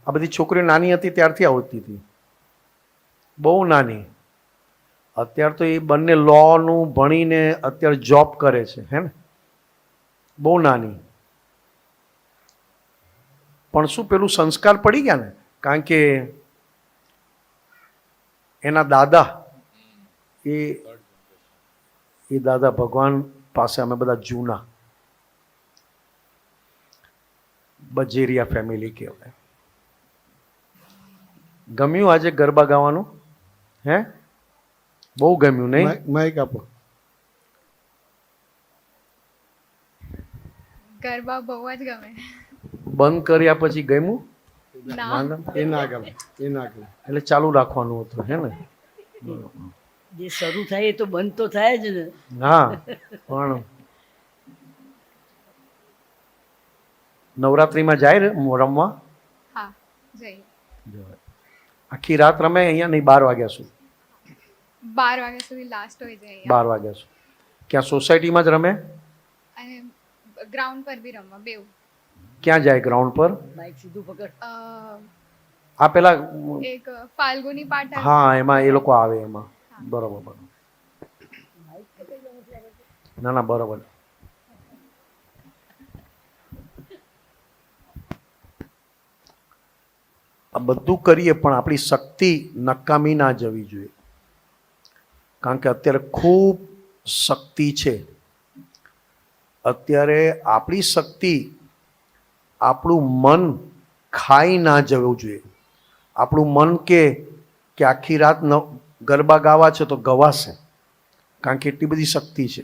આ બધી છોકરીઓ નાની હતી ત્યારથી આવતી હતી, બહુ નાની. અત્યારે તો એ બંને લોનું ભણીને અત્યારે જોબ કરે છે, હે ને, બહુ નાની. પણ શું પેલું સંસ્કાર પડી ગયા ને, કારણ કે એના દાદા એ દાદા ભગવાન પાસે અમે બધા જૂના બજેરિયા ફેમિલી કહેવાય. ગમ્યું આજે ગરબા ગાવાનું? હે, બહુ ગમ્યું નહીં? માઈક આપો. ગરબા બહુ જ ગમે. બંધ કર્યા પછી ગમ્યું? ના, એ ના ગમે, એ ના ગમે. એટલે ચાલુ રાખવાનું હતું, હે ને? જે શરૂ થાય એ તો બંધ તો થાય જ ને. હા, પણ નવરાત્રિમાં જાય ને રમવા? હા જઈએ. આખી રાત રમે અહીંયા? નહીં, 12 વાગ્યા સુધી. 12 વાગ્યા સુધી લાસ્ટ હોય છે અહીંયા. 12 વાગ્યા સુધી. ક્યાં સોસાયટીમાં જ રમે? અને ગ્રાઉન્ડ પર બી રમવા બેવ. ક્યાં જાય ગ્રાઉન્ડ પર? બાઈક સીધું પકડ. આ પેલા એક ફાલ્ગુની પાટા. હા, એમાં એ લોકો આવે એમાં. બરોબર બરોબર. ના ના, બરોબર. આ બધું કરીએ પણ આપણી શક્તિ નકામી ના જવી જોઈએ, કારણ કે અત્યારે ખૂબ શક્તિ છે. અત્યારે આપણી શક્તિ આપણું મન ખાઈ ના જવું જોઈએ. આપણું મન કે આખી રાત ગરબા ગાવા છે તો ગવાશે, કારણ કે એટલી બધી શક્તિ છે.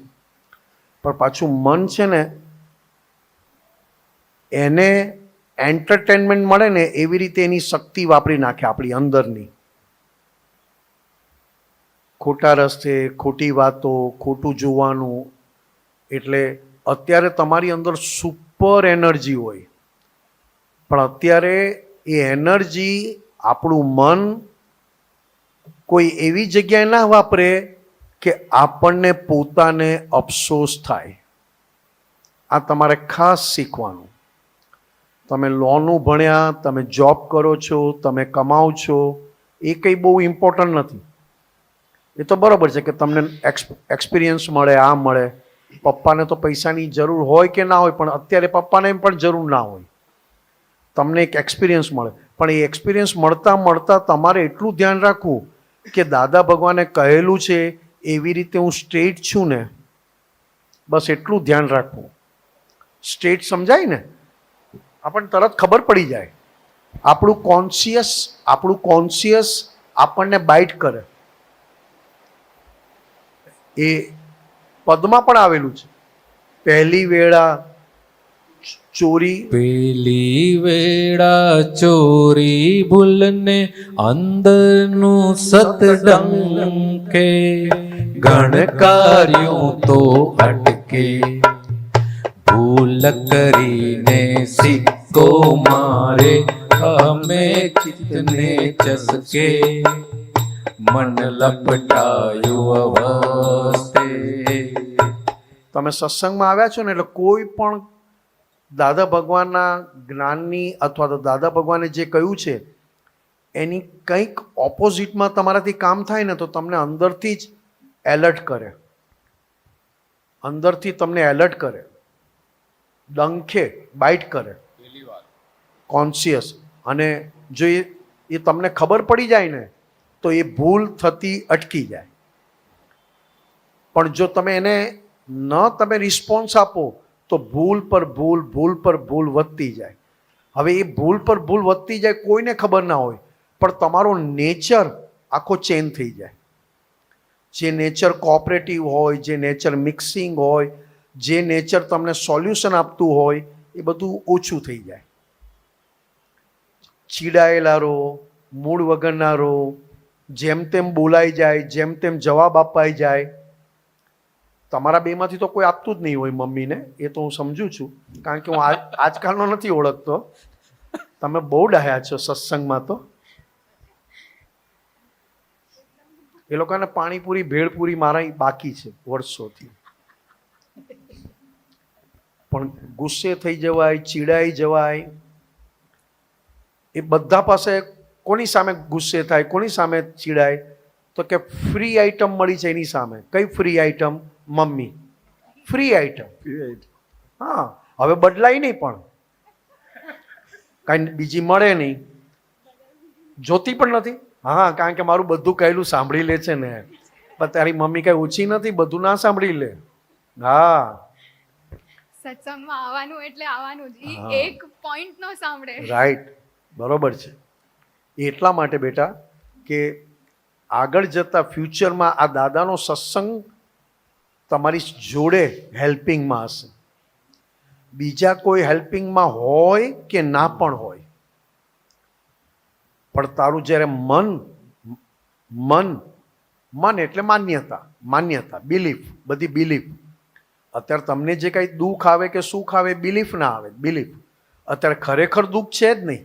પણ પાછું મન છે ને, એને એન્ટરટેનમેન્ટ મળે ને એવી રીતે એની શક્તિ વાપરી નાખે આપણી અંદરની. ખોટા રસ્તે, ખોટી વાતો, ખોટું જોવાનું. એટલે અત્યારે તમારી અંદર સુપર એનર્જી હોય, પણ અત્યારે એ એનર્જી આપણું મન કોઈ એવી જગ્યાએ ના વાપરે કે આપણને પોતાને અફસોસ થાય. આ તમારે ખાસ શીખવાનું. તમે લોનું ભણ્યા, તમે જોબ કરો છો, તમે કમાઓ છો, એ કંઈ બહુ ઇમ્પોર્ટન્ટ નથી. એ તો બરાબર છે કે તમને એક્સપિરિયન્સ મળે, આ મળે. પપ્પાને તો પૈસાની જરૂર હોય કે ના હોય, પણ અત્યારે પપ્પાને એમ પણ જરૂર ના હોય. તમને એક એક્સપિરિયન્સ મળે, પણ એ એક્સપિરિયન્સ મળતા મળતા તમારે એટલું ધ્યાન રાખવું કે દાદા ભગવાને કહેલું છે એવી રીતે હું સ્ટ્રેટ છું ને, બસ એટલું ધ્યાન રાખવું. સ્ટ્રેટ સમજાય ને, આપણને તરત ખબર પડી જાય. આપણું કોન્શિયસ આપણને બાઇટ કરે. એ પદમાં પણ આવેલું છે, પહેલી વેળા ચોરી, પેલી વેળા ચોરી ભૂલને અંદરનું સતડંકે, ગણકાર્યું તો અટકે, ભૂલ કરીને સિક્કો મારે અમે કિતને ચસકે, મન લપટાયું અવસ્તે. તમે સત્સંગમાં આવ્યા છો ને, એટલે કોઈ પણ દાદા ભગવાનના જ્ઞાનની અથવા તો દાદા ભગવાને જે કહ્યું છે એની કંઈક ઓપોઝિટમાં તમારાથી કામ થાય ને, તો તમને અંદરથી જ એલર્ટ કરે, અંદરથી તમને એલર્ટ કરે, ડંખે બાઇટ કરે કોન્શિયસ. અને જો એ તમને ખબર પડી જાય ને, તો એ ભૂલ થતી અટકી જાય. પણ જો તમે એને તમે રિસ્પોન્સ આપો તો ભૂલ પર ભૂલ, ભૂલ પર ભૂલ વધતી જાય. હવે એ ભૂલ પર ભૂલ વધતી જાય, કોઈને ખબર ના હોય, પણ તમારો નેચર આખો ચેન્જ થઈ જાય. જે નેચર કોઓપરેટિવ હોય, જે નેચર મિક્સિંગ હોય, જે નેચર તમને સોલ્યુશન આપતું હોય, એ બધું ઓછું થઈ જાય. ચીડાયેલા રહો, મૂળ વગરના રહો, જેમ તેમ બોલાઈ જાય, જેમ તેમ જવાબ અપાઈ જાય. તમારા બેમાંથી તો કોઈ આપતું જ નહીં હોય મમ્મીને, એ તો હું સમજુ છું, કારણ કે હું આજકાલનો નથી ઓળખતો. તમે બહુ ડાહ્યા છો સત્સંગમાં તો. એ લોકોને પાણીપુરી ભેળપુરી મારા બાકી છે વર્ષોથી. પણ ગુસ્સે થઈ જવાય, ચીડાઈ જવાય. એ બધા પાસે કોની સામે ગુસ્સે થાય, કોની સામે ચીડાય? તો કે ફ્રી આઈટમ મળી છે એની સામે. કઈ free item? Mummy free item. હા, હવે બદલાય નહીં, પણ કાંઈ બીજી મળે નહીં, જોતી પણ નથી. હા, કારણ કે મારું બધું કહેલું સાંભળી લે છે ને. પણ તારી મમ્મી કઈ ઓછી નથી, બધું ના સાંભળી લે. હા, સત્સંગમાં આવવાનું એટલે આવવાનું જ. હા. ઈ એક પોઈન્ટ નો સાંભળે. રાઈટ, બરોબર છે. એટલા માટે બેટા કે આગળ જતા ફ્યુચરમાં આ દાદાનો સત્સંગ તમારી જોડે હેલ્પિંગમાં હશે. બીજા કોઈ હેલ્પિંગમાં હોય કે ના પણ હોય, પણ તારું જ્યારે મન એટલે માન્યતા, બિલીફ, બધી બિલીફ. અત્યારે તમને જે કંઈ દુઃખ આવે કે સુખ આવે, બિલીફ ના આવે, બિલીફ. અત્યારે ખરેખર દુઃખ છે જ નહીં.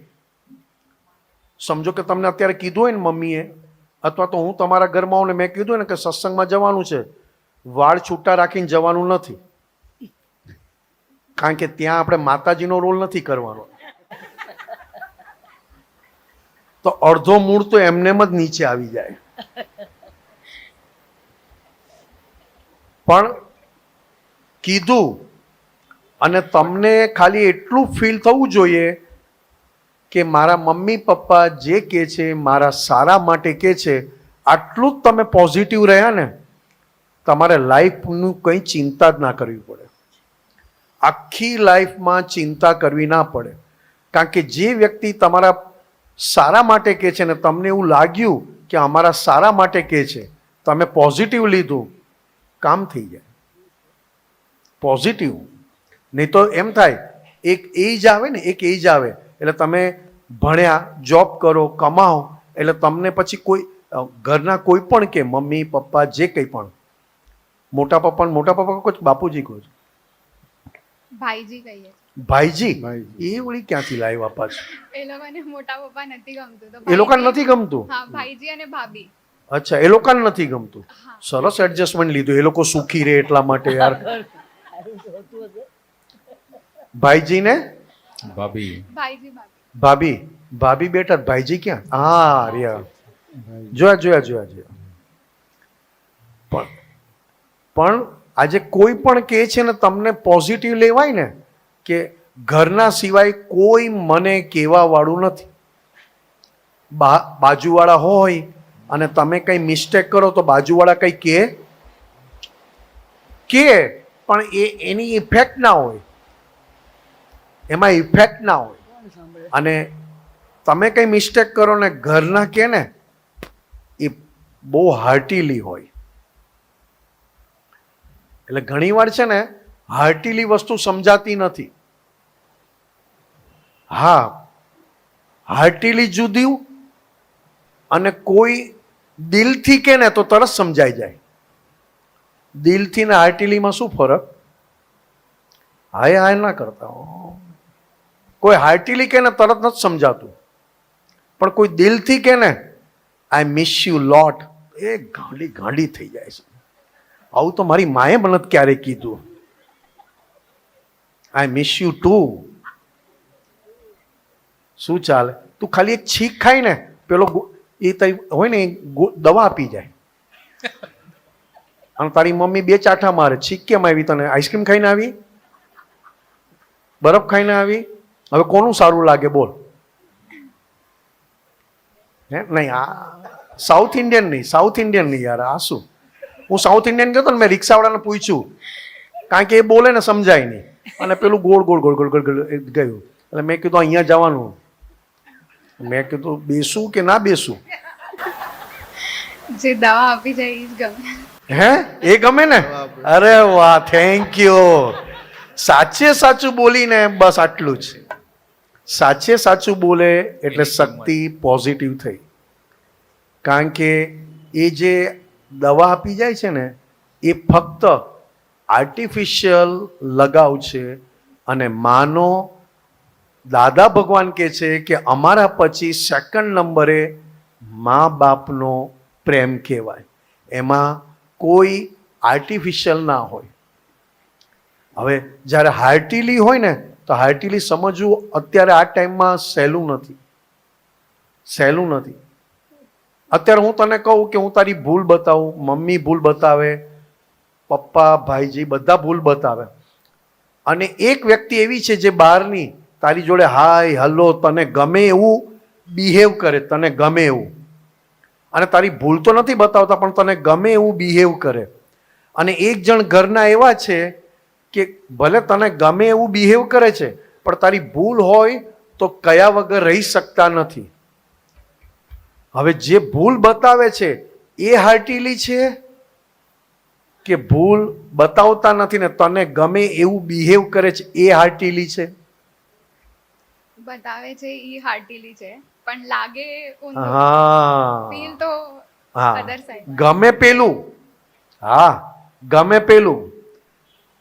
સમજો કે તમને અત્યારે કીધું હોય ને મમ્મીએ, અથવા તો હું તમારા ઘરમાં આવું ને મેં કીધું હોય ને કે સત્સંગમાં જવાનું છે, વાળ છૂટા રાખીને જવાનું નથી, કારણ કે ત્યાં આપણે માતાજીનો રોલ નથી કરવાનો. તો અડધો મૂળ તો એમનેમ જ નીચે આવી જાય. પણ કીધું અને તમને ખાલી એટલું ફીલ થવું જોઈએ કે મારા મમ્મી પપ્પા જે કહે છે મારા સારા માટે કહે છે, આટલું જ તમે પોઝિટિવ રહ્યા ને, તમારે લાઈફનું કંઈ ચિંતા જ ના કરવી પડે. આખી લાઈફમાં ચિંતા કરવી ના પડે. કારણ કે જે વ્યક્તિ તમારા સારા માટે કહે છે ને તમને એવું લાગ્યું કે અમારા સારા માટે કહે છે, તમે પોઝિટિવ લીધું, કામ થઈ જાય. પોઝિટિવ. નહીં તો એમ થાય, એક એજ આવે ને, એક એજ આવે એટલે તમે ભણ્યા, જોબ કરો, કમાઓ, એટલે તમને પછી કોઈ ઘરના કોઈ પણ કે મમ્મી પપ્પા જે કંઈ પણ, મોટા પપ્પા કહો, બાપુજી કહો, ભાઈજી કહીએ. ભાઈજી. ભાઈજી. એ વળી ક્યાંથી લાવ્યા પાછું? એ લોકોને મોટા પપ્પા નથી ગમતું, તો એ લોકોને ભાઈજી- નથી ગમતું? હા, ભાઈજી અને ભાભી. અચ્છા, એ લોકોને નથી ગમતું. હા. સરસ એડજસ્ટમેન્ટ લીધું, એ લોકો સુખી રહે એટલા માટે યાર. ભાઈજીને ભાભી ભાઈજી ભાભી, ભાભી બેટા, ભાઈજી ક્યાં? હા, રહ્યા. જોયા. પણ આજે કોઈ પણ કહે છે ને તમને પોઝિટિવ લેવાય ને, કે ઘરના સિવાય કોઈ મને કહેવા વાળું નથી. બાજુવાળા હોય અને તમે કંઈ મિસ્ટેક કરો તો બાજુવાળા કંઈ કે પણ એની ઇફેક્ટ ના હોય, એમાં ઇફેક્ટ ના હોય. અને તમે કંઈ મિસ્ટેક કરો ને ઘરના કે ને, એ બહુ હાર્ટીલી હોય. એટલે ઘણીવાર છે ને હાર્ટીલી વસ્તુ સમજાતી નથી. હા, હાર્ટીલી જુદી અને કોઈ દિલથી કે ને તો તરત સમજાઈ જાય. દિલથી ને હાર્ટીલીમાં શું ફરક? હાય ના કરતા. કોઈ હાર્ટીલી કે ને તરત નથી સમજાતું, પણ કોઈ દિલથી કે ને આઈ મિસ યુ લોટ, એ ગાંડી થઈ જાય છે. આવું તો મારી માએ મને ક્યારેય કીધું, આઈ મિસ યુ ટુ. શું ચાલે? તું ખાલી એક છીક ખાઈ ને, પેલો એ તઈ હોય ને દવા આપી જાય, અને તારી મમ્મી 2 ચાઠા મારે. છીક કેમ આવી તને? આઈસ્ક્રીમ ખાઈને આવી? બરફ ખાઈને આવી? હવે કોનું સારું લાગે બોલ? હે નહીં, આ સાઉથ ઇન્ડિયન નહીં યાર. આ શું? હું સાઉથ ઇન્ડિયન કહેતો ને, મેં રિક્ષાવાળાને પૂછ્યું, કારણ કે એ બોલે ને સમજાય નહીં, અને પેલું ગોળ ગયું. એટલે મેં કીધું અહીંયા જવાનું. મેં કીધું બેસું કે ના બેસું? જે દવા આપી જાય એ જ ગમે. હે, એ ગમે ને? અરે વાહ, થેન્ક યુ. સાચે સાચું બોલીને બસ આટલું જ. સાચે સાચું બોલે એટલે શક્તિ પોઝિટિવ થઈ. કારણ કે એ જે દવા આપી જાય છે ને, એ ફક્ત આર્ટિફિશિયલ લગાવ છે. અને માનો દાદા ભગવાન કહે છે કે અમારા પછી સેકન્ડ નંબરે મા બાપનો પ્રેમ કહેવાય. એમાં કોઈ આર્ટિફિશિયલ ના હોય. હવે જ્યારે હાર્ટીલી હોય ને, તો હાર્ટીલી સમજવું અત્યારે આ ટાઈમમાં સહેલું નથી. સહેલું નથી. અત્યારે હું તને કહું કે હું તારી ભૂલ બતાવું, મમ્મી ભૂલ બતાવે, પપ્પા ભાઈજી બધા ભૂલ બતાવે, અને એક વ્યક્તિ એવી છે જે બહારની તારી જોડે હાય હલો તને ગમે એવું બિહેવ કરે, તને ગમે એવું, અને તારી ભૂલ તો નથી બતાવતા પણ તને ગમે એવું બિહેવ કરે. અને એક જણ ઘરના એવા છે કે ભલે તને ગમે એવું બિહેવ કરે છે પણ તારી ભૂલ હોય તો કયા વગર રહી શકતા નથી. હવે જે ભૂલ બતાવે છે એ હાર્ટીલી છે કે ભૂલ બતાવતા નથી ને તને ગમે એવું બિહેવ કરે છે એ હાર્ટીલી છે? બતાવે છે ઈ હાર્ટીલી છે પણ લાગે ઊંધું. હા ફીલ તો હા, અધર સાઈડ. ગમે પેલું, હા ગમે પેલું.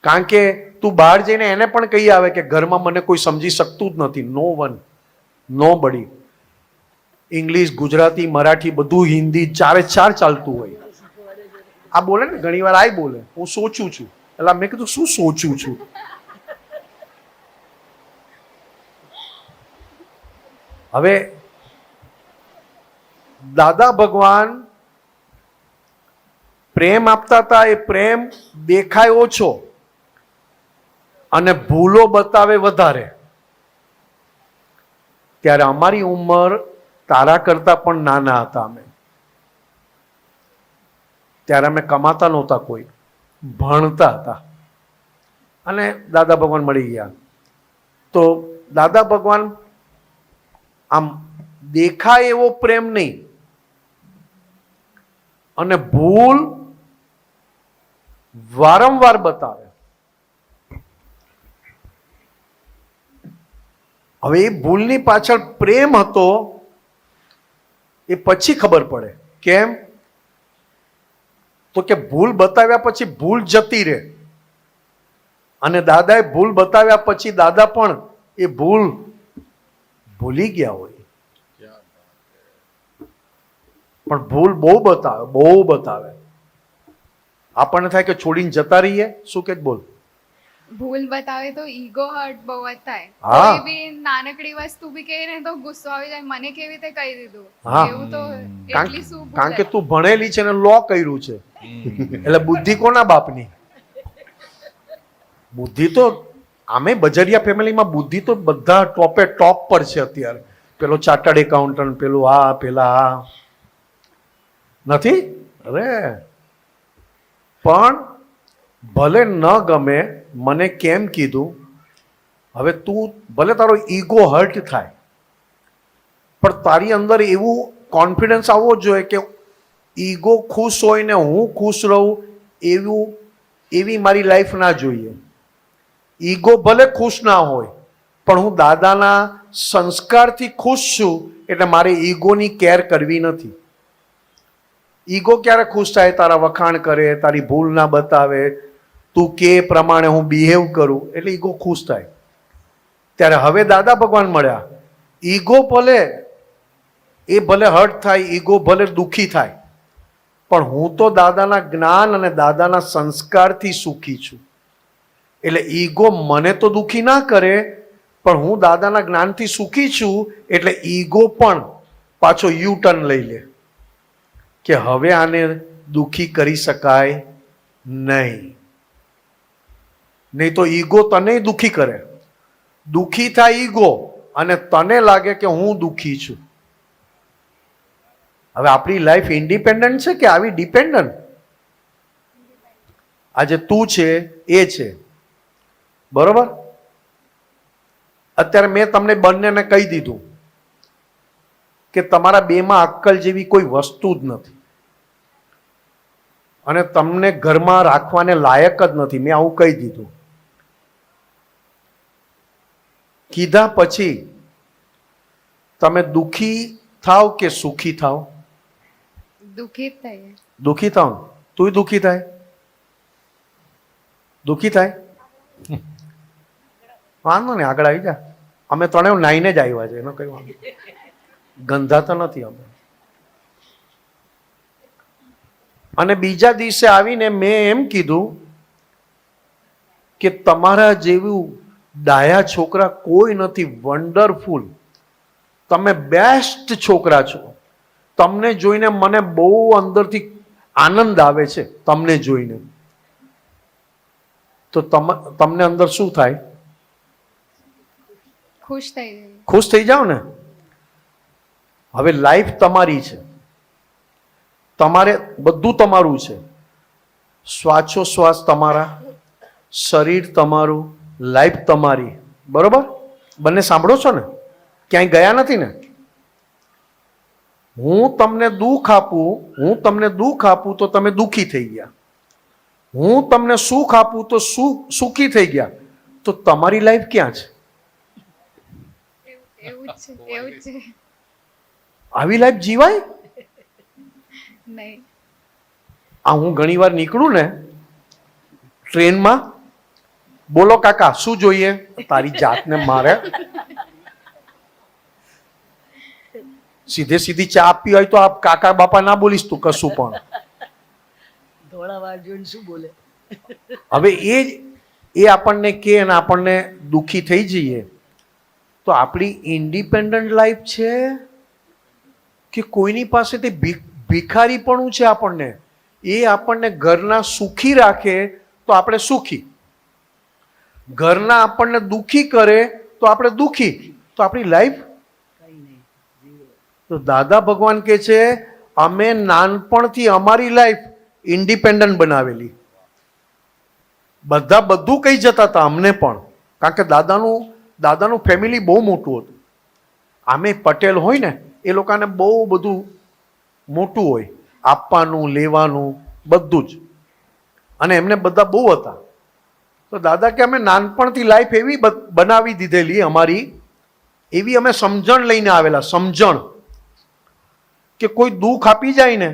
કારણ કે તું બહાર જઈને એને પણ કહી આવે કે ઘરમાં મને કોઈ સમજી શકતું જ નથી. નો વન, નો બડી. ઇંગ્લિશ, ગુજરાતી, મરાઠી બધું, હિન્દી ચારે ચાર ચાલતું હોય. આ બોલે ને ઘણી વાર આય બોલે હું સોચું છું, એટલે મેં કીધું શું સોચું છું? હવે દાદા ભગવાન પ્રેમ આપતા હતા, એ પ્રેમ દેખાય ઓછો અને ભૂલો બતાવે વધારે. ત્યારે અમારી ઉંમર તારા કરતા પણ નાના હતા અમે. ત્યારે અમે કમાતા નહોતા, કોઈ ભણતા હતા, અને દાદા ભગવાન મળી ગયા. તો દાદા ભગવાન આમ દેખાય એવો પ્રેમ નહીં, અને ભૂલ વારંવાર બતાવે. હવે એ ભૂલની પાછળ પ્રેમ હતો એ પછી ખબર પડે. કેમ? તો કે ભૂલ બતાવ્યા પછી ભૂલ જતી રહે, અને દાદાએ ભૂલ બતાવ્યા પછી દાદા પણ એ ભૂલ ભૂલી ગયા હોય. પણ ભૂલ બહુ બતાવે, બહુ બતાવે. આપણને થાય કે છોડીને જતા રહીએ. શું કે બોલ? ભૂલ બતાવે તો ઈગો હર્ટ બહુ જ થાય. હા. કોઈ બી નાનકડી વસ્તુ બી કહે ને તો ગુસ્સો આવી જાય, મને કેવી રીતે કહી દીધું. હા. એવું તો કારણ એટલી શું ભૂલ કારણ કે હે? તું ભણેલી છે ને લો કર્યું છે, એટલે બુદ્ધિ કોના બાપની? બુદ્ધિ તો આમે બજરિયા ફેમિલીમાં બુદ્ધિ તો બધા ટોપે ટોપ પર છે અત્યારે. પેલો ચાર્ટર્ડ એકાઉન્ટન્ટ, પેલું આ, પેલા આ નથી. અરે પણ ભલે ન ગમે મને કેમ કીધું, હવે તું ભલે તારો ઈગો હર્ટ થાય પણ તારી અંદર એવું કોન્ફિડન્સ આવવો જોઈએ કે ઈગો ખુશ હોય ને હું ખુશ રહું, એવી મારી લાઈફ ના જોઈએ. ઈગો ભલે ખુશ ના હોય પણ હું દાદાના સંસ્કારથી ખુશ છું, એટલે મારે ઈગોની કેર કરવી નથી. ઈગો ક્યારે ખુશ થાય? તારા વખાણ કરે, તારી ભૂલ ના બતાવે, તું કે પ્રમાણે હું બિહેવ કરું, એટલે ઈગો ખુશ થાય. ત્યારે હવે દાદા ભગવાન મળ્યા, ઈગો ભલે હર્ટ થાય, ઈગો ભલે દુઃખી થાય, પણ હું તો દાદાના જ્ઞાન અને દાદાના સંસ્કારથી સુખી છું. એટલે ઈગો મને તો દુઃખી ના કરે, પણ હું દાદાના જ્ઞાનથી સુખી છું, એટલે ઈગો પણ પાછો યુ ટર્ન લઈ લે કે હવે આને દુઃખી કરી શકાય નહીં. નહીં તો ઈગો તને દુઃખી કરે. દુઃખી થાય ઈગો, અને તને લાગે કે હું દુઃખી છું. હવે આપણી લાઈફ ઇન્ડિપેન્ડન્ટ છે કે આવી ડિપેન્ડન્ટ? આજે તું છે એ છે, બરોબર? અત્યારે મેં તમને બંનેને કહી દીધું કે તમારા બેમાં અક્કલ જેવી કોઈ વસ્તુ જ નથી, અને તમને ઘરમાં રાખવાને લાયક જ નથી. મેં આવું કહી દીધું. કીધા પછી તમે દુઃખી થાવ કે સુખી થાવ? દુઃખી જ થઈએ. દુઃખી થાવ. તું દુઃખી થાય? દુઃખી થાય? વાંધો ને, આગળ આવી જા. અમે ત્રણે નાઈને જ આવ્યા છે, એનો કઈ વાંધો. ગંધાતા નથી અમે. અને બીજા દિવસે આવીને મેં એમ કીધું કે તમારા જેવું ડાયા છોકરા કોઈ નથી, વન્ડરફુલ. તમે બેસ્ટ છોકરા છો. તમને જોઈને મને બહુ અંદરથી આનંદ આવે છે. તમને જોઈને તો તમને અંદર શું થાય? ખુશ થઈ ગઈ. ખુશ થઈ જાઓ ને. હવે લાઈફ તમારી છે, તમારે બધું તમારું છે. શ્વાસોશ્વાસ તમારા, શરીર તમારું, લાઈફ તમારી. બરોબર? બંને સાંભળો છો ને? ક્યાંય ગયા નથી ને? હું તમને દુઃખ આપું તો તમે દુઃખી થઈ ગયા. હું તમને સુખ આપું તો સુખી થઈ ગયા. તો તમારી લાઈફ ક્યાં છે? એવું જ છે. આવી લાઈફ જીવાય? નહીં. હું ઘણી વાર નીકળું ને ટ્રેનમાં, બોલો કાકા શું જોઈએ? તારી જાતને મારે સીધી ચા આપી હોય તો આપ કાકા બાપા ના બોલીશ તું કશું પણ. થોડા વાર જોઈને શું બોલે? હવે એ આપણને કે અને આપણને દુઃખી થઈ જઈએ તો આપણી ઇન્ડિપેન્ડન્ટ લાઈફ છે કે કોઈની પાસેથી ભિખારીપણું છે? એ આપણને ઘરના સુખી રાખે તો આપણે સુખી, ઘરના આપણને દુઃખી કરે તો આપણે દુઃખી. તો આપણી લાઈફ તો દાદા ભગવાન કે છે અમે નાનપણથી અમારી લાઈફ ઇન્ડિપેન્ડન્ટ બનાવેલી. બધા બધું કહી જતા હતા અમને પણ, કારણ કે દાદાનું ફેમિલી બહુ મોટું હતું. આમે પટેલ હોય ને એ લોકોને બહુ બધું મોટું હોય, આપવાનું લેવાનું બધું જ, અને એમને બધા બહુ હતા. તો દાદા કે અમે નાનપણથી લાઈફ એવી બનાવી દીધેલી અમારી, એવી અમે સમજણ લઈને આવેલા. સમજણ કે કોઈ દુઃખ આપી જાય ને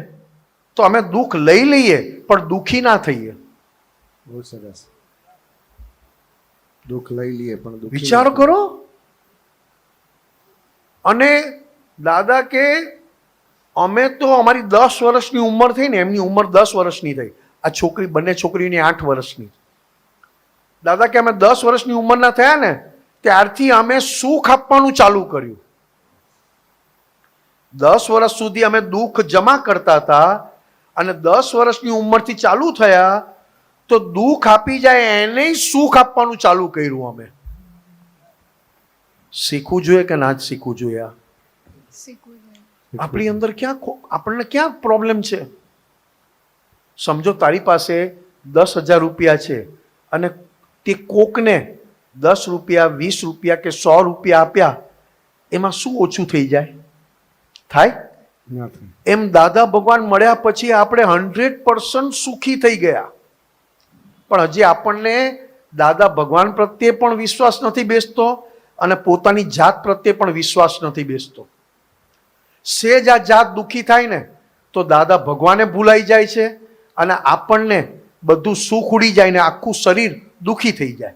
તો અમે દુઃખ લઈ લઈએ પણ દુઃખી ના થઈએ. બહુ સરસ. દુઃખ લઈ લઈએ પણ દુઃખી વિચાર કરો. અને દાદા કે અમે તો અમારી 10 વર્ષની ઉંમર થઈ ને, એમની ઉંમર 10 વર્ષની થઈ, આ છોકરી બંને છોકરીઓની 8 વર્ષની. દાદા કે અમે 10 વર્ષની ઉંમરના થયા ને ત્યારથી અમે સુખ આપવાનું ચાલુ કર્યું. 10 વર્ષ સુધી અમે દુઃખ જમા કરતા હતા અને 10 વર્ષની ઉંમરથી ચાલુ થયા તો દુઃખ આપી જાય એને સુખ આપવાનું ચાલુ કર્યું. અમે શીખવું જોઈએ કે ના જ શીખવું જોઈએ? શીખવું જોઈએ. આપણી અંદર આપણને ક્યાં પ્રોબ્લેમ છે? સમજો તારી પાસે 10,000 રૂપિયા છે અને તે કોકને 10 રૂપિયા 20 રૂપિયા કે 100 રૂપિયા આપ્યા, એમાં શું ઓછું થઈ જાય? થાય? એમ દાદા ભગવાન મળ્યા પછી આપણે 100% સુખી થઈ ગયા. પણ હજી આપણને દાદા ભગવાન પ્રત્યે પણ વિશ્વાસ નથી બેસતો અને પોતાની જાત પ્રત્યે પણ વિશ્વાસ નથી બેસતો. સેજ આ જાત દુઃખી થાય ને તો દાદા ભગવાને ભૂલાઈ જાય છે અને આપણને બધું સુખ ઉડી જાય ને આખું શરીર દુઃખી થઈ જાય.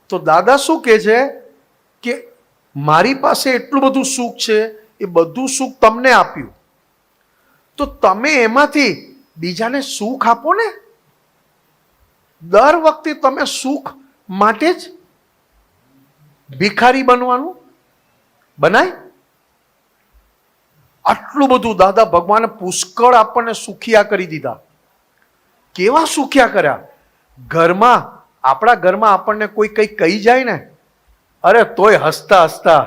તો દાદા શું કહે છે કે મારી પાસે એટલું બધું સુખ છે, એ બધું સુખ તમને આપ્યું તો તમે એમાંથી બીજાને સુખ આપો ને. દર વખતે તમે સુખ માટે જ ભિખારી બનવાનું બનાય? આટલું બધું દાદા ભગવાને પુષ્કળ આપણને સુખિયા કરી દીધા. કેવા સુખિયા કર્યા? ઘરમાં, આપણા ઘરમાં આપણને કોઈ કંઈ કહી જાય ને, અરે તોય હસતા હસતા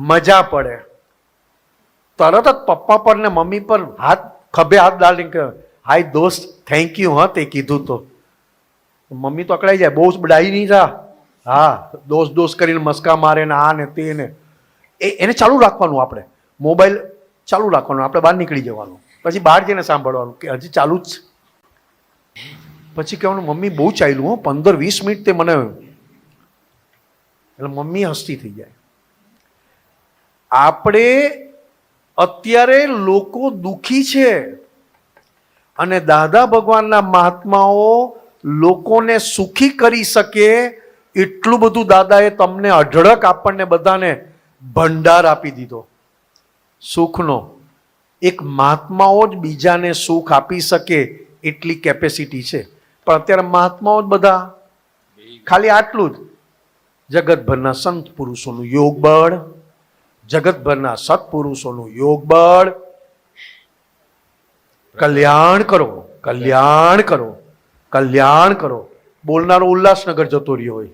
મજા પડે. તરત જ પપ્પા પર ને મમ્મી પર ખભે હાથ ડાલીને કહે, હાય દોસ્ત થેન્ક યુ હા તે કીધું તો. મમ્મી તો અકળાઈ જાય, બહુ જ ડાઈ નહીં થા. હા, દોસ્ત કરીને મસ્કા મારે ને આ ને તે ને, એને ચાલુ રાખવાનું. આપણે મોબાઈલ ચાલુ રાખવાનો, આપણે બહાર નીકળી જવાનું, પછી બહાર જઈને સાંભળવાનું કે હજી ચાલુ જ. પછી કહેવાનું મમ્મી બહુ ચાલ્યું હો, 15-20 મિનિટ તે મને. એટલે મમ્મી હસતી થઈ જાય. આપણે અત્યારે લોકો દુઃખી છે અને દાદા ભગવાનના મહાત્માઓ લોકોને સુખી કરી શકે એટલું બધું દાદાએ તમને અઢળક આપણને બધાને ભંડાર આપી દીધો સુખનો. એક મહાત્માઓ જ બીજાને સુખ આપી શકે એટલી કેપેસિટી છે. પણ અત્યારે મહાત્માઓ જ બધા ખાલી આટલું જ જગતભરના સંત પુરુષોનું યોગ બળ, જગતભરના સત્પુરુષોનું યોગ બળ. કલ્યાણ કરો, કલ્યાણ કરો, કલ્યાણ કરો. બોલનારો ઉલ્લાસનગર જતો રહ્યો હોય.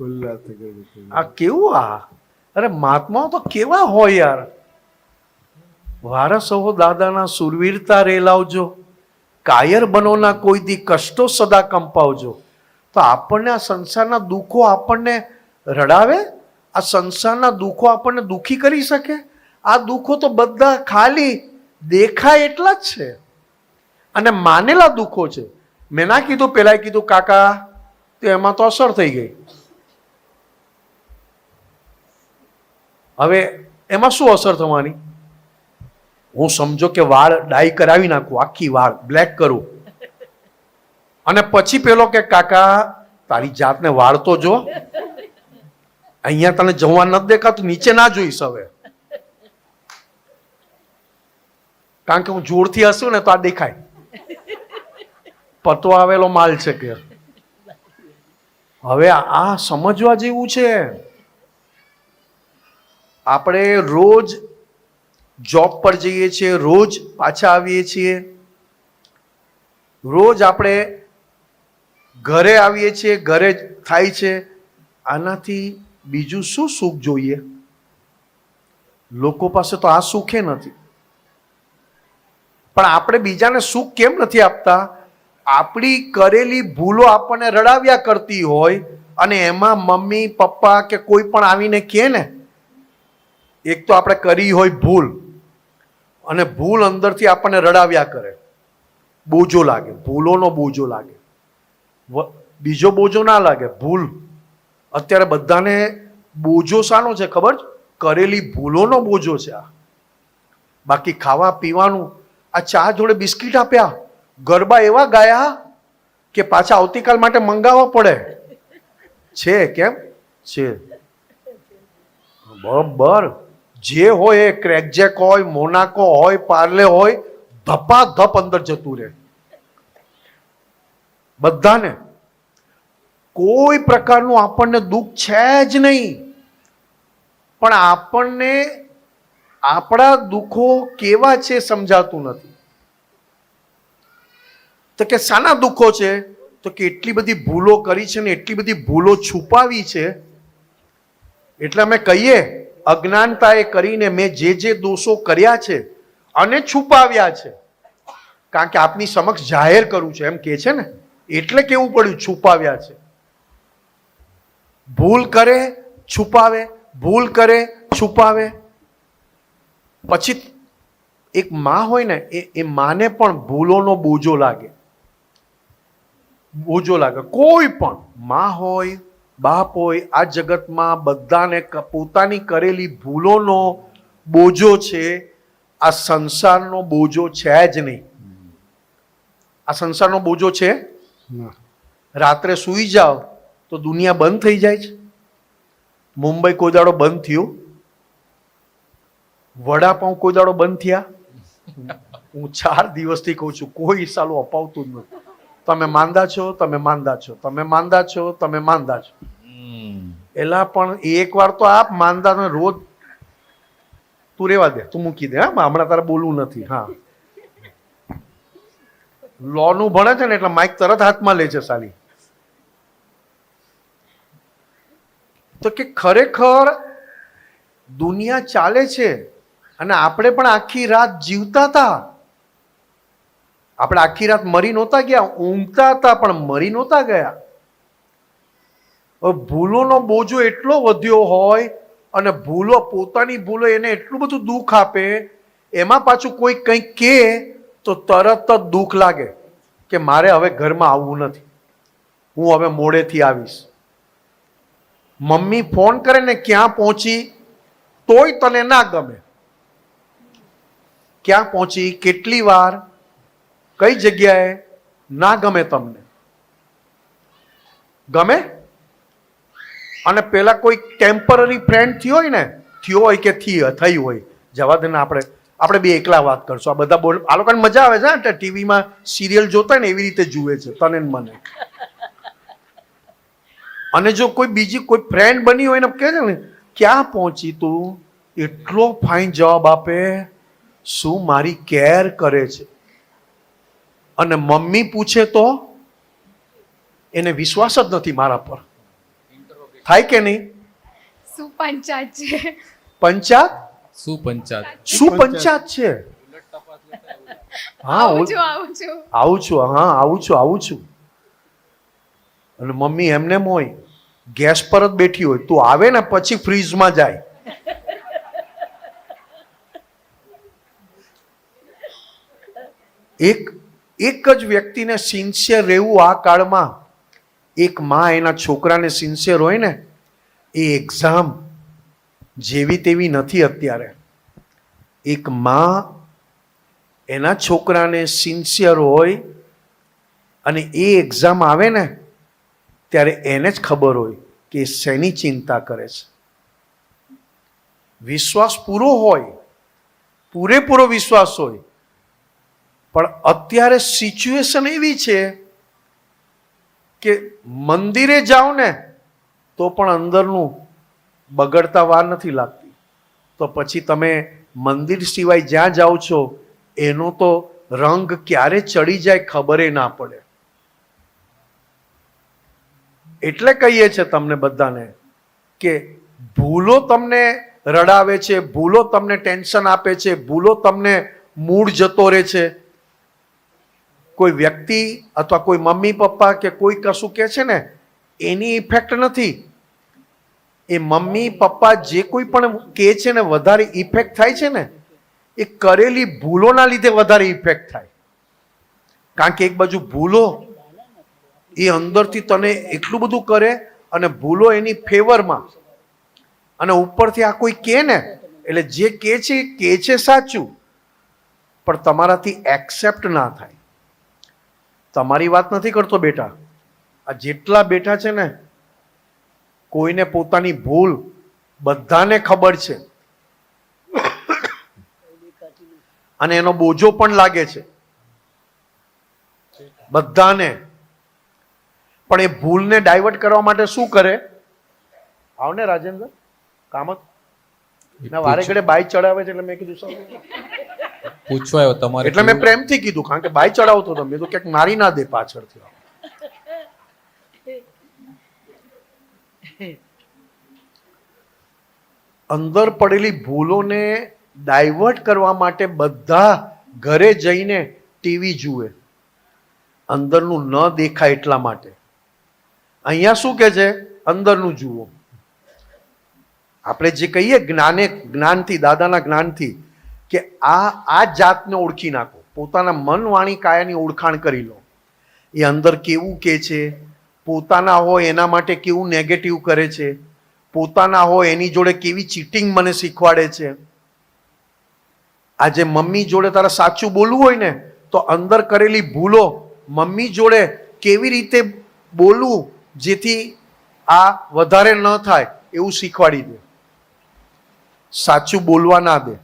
ઉલ્લાસ થઈ ગયો. આ કેવું આ? અરે મહાત્માઓ તો કેવા હોય યાર. વારસો દાદાના સુરવીરતા રેલાવજો, કાયર બનોના કોઈ દી કષ્ટો સદા કંપાવજો. તો આપણને આ સંસારના દુઃખો આપણને રડાવે? આ સંસારના દુઃખો આપણને દુઃખી કરી શકે? આ દુઃખો તો બધા ખાલી દેખાય એટલા જ છે અને માનેલા દુઃખો છે. મેં ના કીધું, પેલા કીધું કાકા, તો એમાં તો અસર થઈ ગઈ. હવે એમાં શું અસર થવાની? હું સમજો કે વાળ ડાઈ કરાવી નાખું, આખી વાળ બ્લેક કરું, અને પછી પેલો કે કાકા તારી જાતને વાળ તો જો, અહીંયા તને જવા નથી દેખાતું, નીચે ના જોઈશ હવે, કારણ કે હું જોરથી હસું ને તો આ દેખાય. પતો આવેલો માલ છે કે. હવે આ સમજવા જેવું છે. આપણે રોજ જોબ પર જઈએ છીએ, રોજ પાછા આવીએ છીએ, રોજ આપણે ઘરે આવીએ છીએ, ઘરે થાય છે. આનાથી બીજું શું સુખ જોઈએ? લોકો પાસે તો આ સુખે નથી. પણ આપણે બીજાને સુખ કેમ નથી આપતા? આપણી કરેલી ભૂલો આપણને રડાવ્યા કરતી હોય, અને એમાં મમ્મી પપ્પા કે કોઈ પણ આવીને કહે ને, એક તો આપણે કરી હોય ભૂલ, અને ભૂલ અંદરથી આપણને રડાવ્યા કરે, બોજો લાગે, ભૂલોનો બોજો લાગે. બીજો બોજો ના લાગે, ભૂલ. અત્યારે બધાને બોજો શાનો છે ખબર છે? કરેલી ભૂલોનો બોજો છે આ. બાકી ખાવા પીવાનું, આ ચા જોડે બિસ્કિટ આપ્યા, ગરબા એવા ગાયા કે પાછા આવતીકાલ માટે મંગાવવા પડે છે. કેમ છે? બરાબર. જે હોય એ ક્રેકજેક હોય, મોનાકો હોય, પાર્લે હોય, ધપાધપ અંદર જતું રહે બધાને. કોઈ પ્રકારનું આપણને દુઃખ છે જ નહીં. પણ આપણને આપણા દુઃખો કેવા છે સમજાતું નથી. તો કે શાના દુઃખો છે? તો કે એટલી બધી ભૂલો કરી છે ને એટલી બધી ભૂલો છુપાવી છે. એટલે અમે કહીએ, અજ્ઞાનતાએ કરીને મેં જે દોષો કર્યા છે અને છુપાવ્યા છે, કારણ કે આપની સમક્ષ જાહેર કરું છું એમ કે છે ને, એટલે કેવું પડ્યું છુપાવ્યા છે. ભૂલ કરે છુપાવે, ભૂલ કરે છુપાવે. પછી એક માં હોય ને, એ માને પણ ભૂલોનો બોજો લાગે, બોજો લાગે. કોઈ પણ માં હોય, બાપ હોય, આ જગતમાં બધાને પોતાની કરેલી ભૂલોનો બોજો છે. આ સંસારનો બોજો છે જ નહીં. આ સંસારનો બોજો છે? રાત્રે સૂઈ જાઓ તો દુનિયા બંધ થઈ જાય છે. મુંબઈ કોઈ દાડો બંધ થયું? વડાપાઉં કોઈ દાડો બંધ થયા? હું 4 દિવસથી કહું છું, કોઈ સાલું અપાવતું જ નથી. તમે માંદા છો, તમે માંદા છો, તમે માંદા છો, તમે માંદા છો. એલા પણ એક વાર તો આપ માંદા રોજ. તું રેવા દે, તું મૂકી દે. હા, હમણાં તારે બોલવું નથી. હા, લો નું ભણે છે ને એટલે માઇક તરત હાથમાં લે છે સાલી. તો કે ખરેખર દુનિયા ચાલે છે અને આપણે પણ આખી રાત જીવતા હતા. આપણે આખી રાત મરી નહોતા ગયા, ઊંઘતા હતા પણ મરી નહોતા ગયા. ભૂલોનો બોજો એટલો વધ્યો હોય, અને ભૂલો, પોતાની ભૂલો એને એટલું બધું દુઃખ આપે, એમાં પાછું કોઈ કંઈક કહે તો તરત જ દુઃખ લાગે કે મારે હવે ઘરમાં આવવું નથી, હું હવે મોડેથી આવીશ. મમ્મી ફોન કરે ને ક્યાં પહોંચી, તોય તને ના ગમે. ક્યાં પહોંચી, કેટલી વાર, કઈ જગ્યાએ, ના ગમે તમને. ગમે? અને પેલા કોઈ ટેમ્પરરી ફ્રેન્ડ થયો હોય ને, થયો હોય કે થઈ હોય, જવા દે ને, આપણે બે એકલા વાત કરશું. આ બધા બોલ, આ લોકોને મજા આવે છે ટીવીમાં સિરિયલ જોતા ને એવી રીતે જુએ છે તને મને. અને જો કોઈ બીજી કોઈ ફ્રેન્ડ બની હોય ને કહે છે ને ક્યાં પહોંચી તું, એટલો ફાઇન જવાબ આપે, શું મારી કેર કરે છે. અને મમ્મી પૂછે તો એને વિશ્વાસ જ નથી મારા પર. થાય કે નહીં? શું પંચાયત છે? પંચાત સુપંચાત. શું પંચાત છે? હા આવું છું આવું છું. આવું છું, હા આવું છું. અને મમ્મી એમને હોય ગેસ પર જ બેઠી હોય, તું આવે ને પછી ફ્રીજમાં જાય. એક જ વ્યક્તિને સિન્સિયર રહેવું આ કાળમાં, એક માં એના છોકરાને સિન્સિયર હોય ને, એ એક્ઝામ જેવી તેવી નથી અત્યારે. એક માં એના છોકરાને સિન્સિયર હોય અને એ એક્ઝામ આવે ને ત્યારે એને જ ખબર હોય કે શેની ચિંતા કરે છે. વિશ્વાસ પૂરો હોય, પૂરેપૂરો વિશ્વાસ હોય, પણ અત્યારે સિચ્યુએશન એવી છે કે મંદિરે જાઓ ને તો પણ અંદરનું બગડતા વાર નથી લાગતી. તો પછી તમે મંદિર સિવાય જ્યાં જાઓ છો એનો તો રંગ ક્યારે ચડી જાય ખબર ના પડે. એટલે કહીએ છે તમને બધાને કે ભૂલો તમને રડાવે છે, ભૂલો તમને ટેન્શન આપે છે, ભૂલો તમને મૂડ જતો રહે છે. કોઈ વ્યક્તિ અથવા કોઈ મમ્મી પપ્પા કે કોઈ કશું કહે છે ને એની ઇફેક્ટ નથી. એ મમ્મી પપ્પા જે કોઈ પણ કહે છે ને વધારે ઇફેક્ટ થાય છે ને એ કરેલી ભૂલોના લીધે વધારે ઇફેક્ટ થાય. કારણ કે એક બાજુ ભૂલો એ અંદરથી તને એટલું બધું કરે અને ભૂલો એની ફેવરમાં, અને ઉપરથી આ કોઈ કહે ને એટલે જે કહે છે સાચું પણ તમારાથી એક્સેપ્ટ ના થાય. તમારી વાત નથી કરતો બેટા, આ જેટલા બેઠા છે ને કોઈને પોતાની ભૂલ બધાને ખબર છે અને એનો બોજો પણ લાગે છે બધાને. પણ એ ભૂલને ડાયવર્ટ કરવા માટે શું કરે? આવ ને રાજેન્દ્ર, કામ જ ના વારે ઘડે બાઈક ચડાવે છે એટલે મેં કીધું શું પૂછવા આવ્યો તમારે. એટલે મેં પ્રેમથી કીધું, કારણ કે બાઈક ચડાવતો હતો, મેં તો ક્યાંક મારી ના દે પાછળથી. અંદર પડેલી ભૂલોને ડાયવર્ટ કરવા માટે બધા ઘરે જઈને ટીવી જુએ, અંદરનું ન દેખાય એટલા માટે. અહીંયા શું કે છે? અંદરનું જુઓ. આપણે જે કહીએ જ્ઞાનથી, દાદાના જ્ઞાનથી કે આ જાતને ઓળખી નાખો, પોતાના મન વાણી કાયાની ઓળખાણ કરી લો. એ અંદર કેવું કે છે, પોતાના હોય એના માટે કેવું નેગેટિવ કરે છે, પોતાના હોય એની જોડે કેવી ચીટિંગ મને શીખવાડે છે. આજે મમ્મી જોડે તારે સાચું બોલવું હોય ને તો અંદર કરેલી ભૂલો મમ્મી જોડે કેવી રીતે બોલવું જેથી આ વધારે ન થાય એવું શીખવાડી દે. સાચું બોલવા ના દે.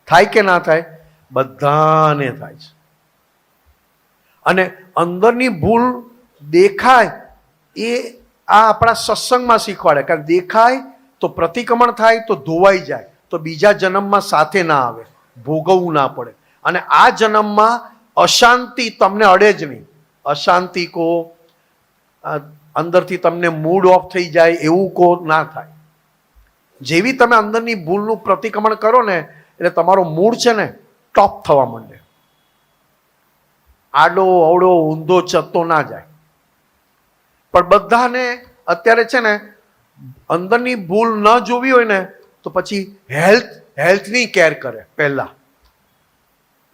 થાય કે ના થાય? બધાને થાય છે. અને અંદરની ભૂલ દેખાય એ આ આપણા સત્સંગમાં શીખવાડે. કારણ દેખાય તો પ્રતિક્રમણ થાય તો ધોવાઈ જાય તો બીજા જન્મમાં સાથે ના આવે, ભોગવવું ના પડે. અને આ જન્મમાં અશાંતિ તમને અડે જ નહીં. અશાંતિ કો અંદરથી તમને મૂડ ઓફ થઈ જાય એવું કો ના થાય. જેવી તમે અંદરની ભૂલનું પ્રતિક્રમણ કરો ને એટલે તમારો મૂડ છે ને ટોપ થવા માંડે. આડો અવડો ઊંધો ચત્તો ના જાય. પણ બધાને અત્યારે છે ને અંદરની ભૂલ ન જોવી હોય ને તો પછી હેલ્થની કેર કરે. પહેલા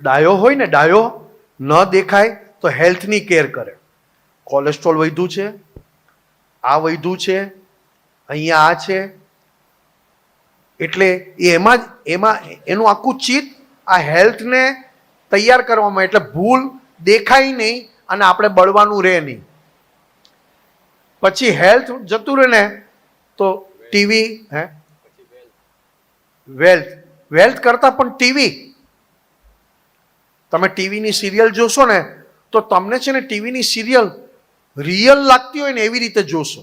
ડાયો હોય ને, ડાયો ન દેખાય તો હેલ્થની કેર કરે. કોલેસ્ટ્રોલ વધ્યું છે, આ વધ્યું છે, અહીંયા આ છે, એટલે એમાં એનું આખું ચિત્ત આ હેલ્થને તૈયાર કરવામાં, એટલે ભૂલ દેખાય નહીં અને આપણે બળવાનું રહે નહીં. પછી હેલ્થ જતું રહે ને તો ટીવી, વેલ્થ કરતા પણ ટીવી. તમે ટીવીની સિરિયલ જોશો ને તો તમને છે ને ટીવીની સિરિયલ રિયલ લાગતી હોય ને એવી રીતે જોશો.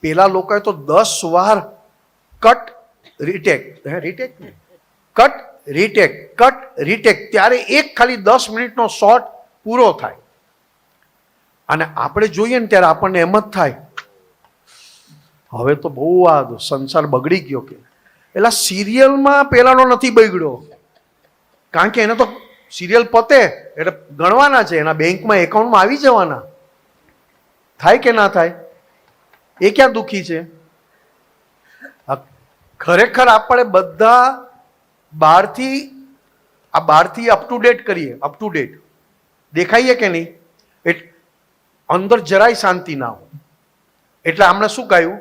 પેલા લોકોએ તો 10 વાર કટ રીટેક કટ રીટેક ત્યારે એક ખાલી 10 મિનિટનો શોટ પૂરો થાય. અને આપણે જોઈએ ને ત્યારે આપણને એમ જ થાય હવે તો બહુ આ સંસાર બગડી ગયો કે. એટલે સિરિયલમાં પેલાનો નથી બગડ્યો, કારણ કે એને તો સિરિયલ પતે એટલે ગણવાના છે, એના બેંકમાં એકાઉન્ટમાં આવી જવાના. થાય કે ના થાય? એ ક્યાં દુઃખી છે? ખરેખર આપણે બધા બહારથી અપ ટુ ડેટ કરીએ, અપ ટુ ડેટ દેખાઈએ કે નહીં, અંદર જરાય શાંતિ ના હોય. એટલે આમણે શું ગાયું?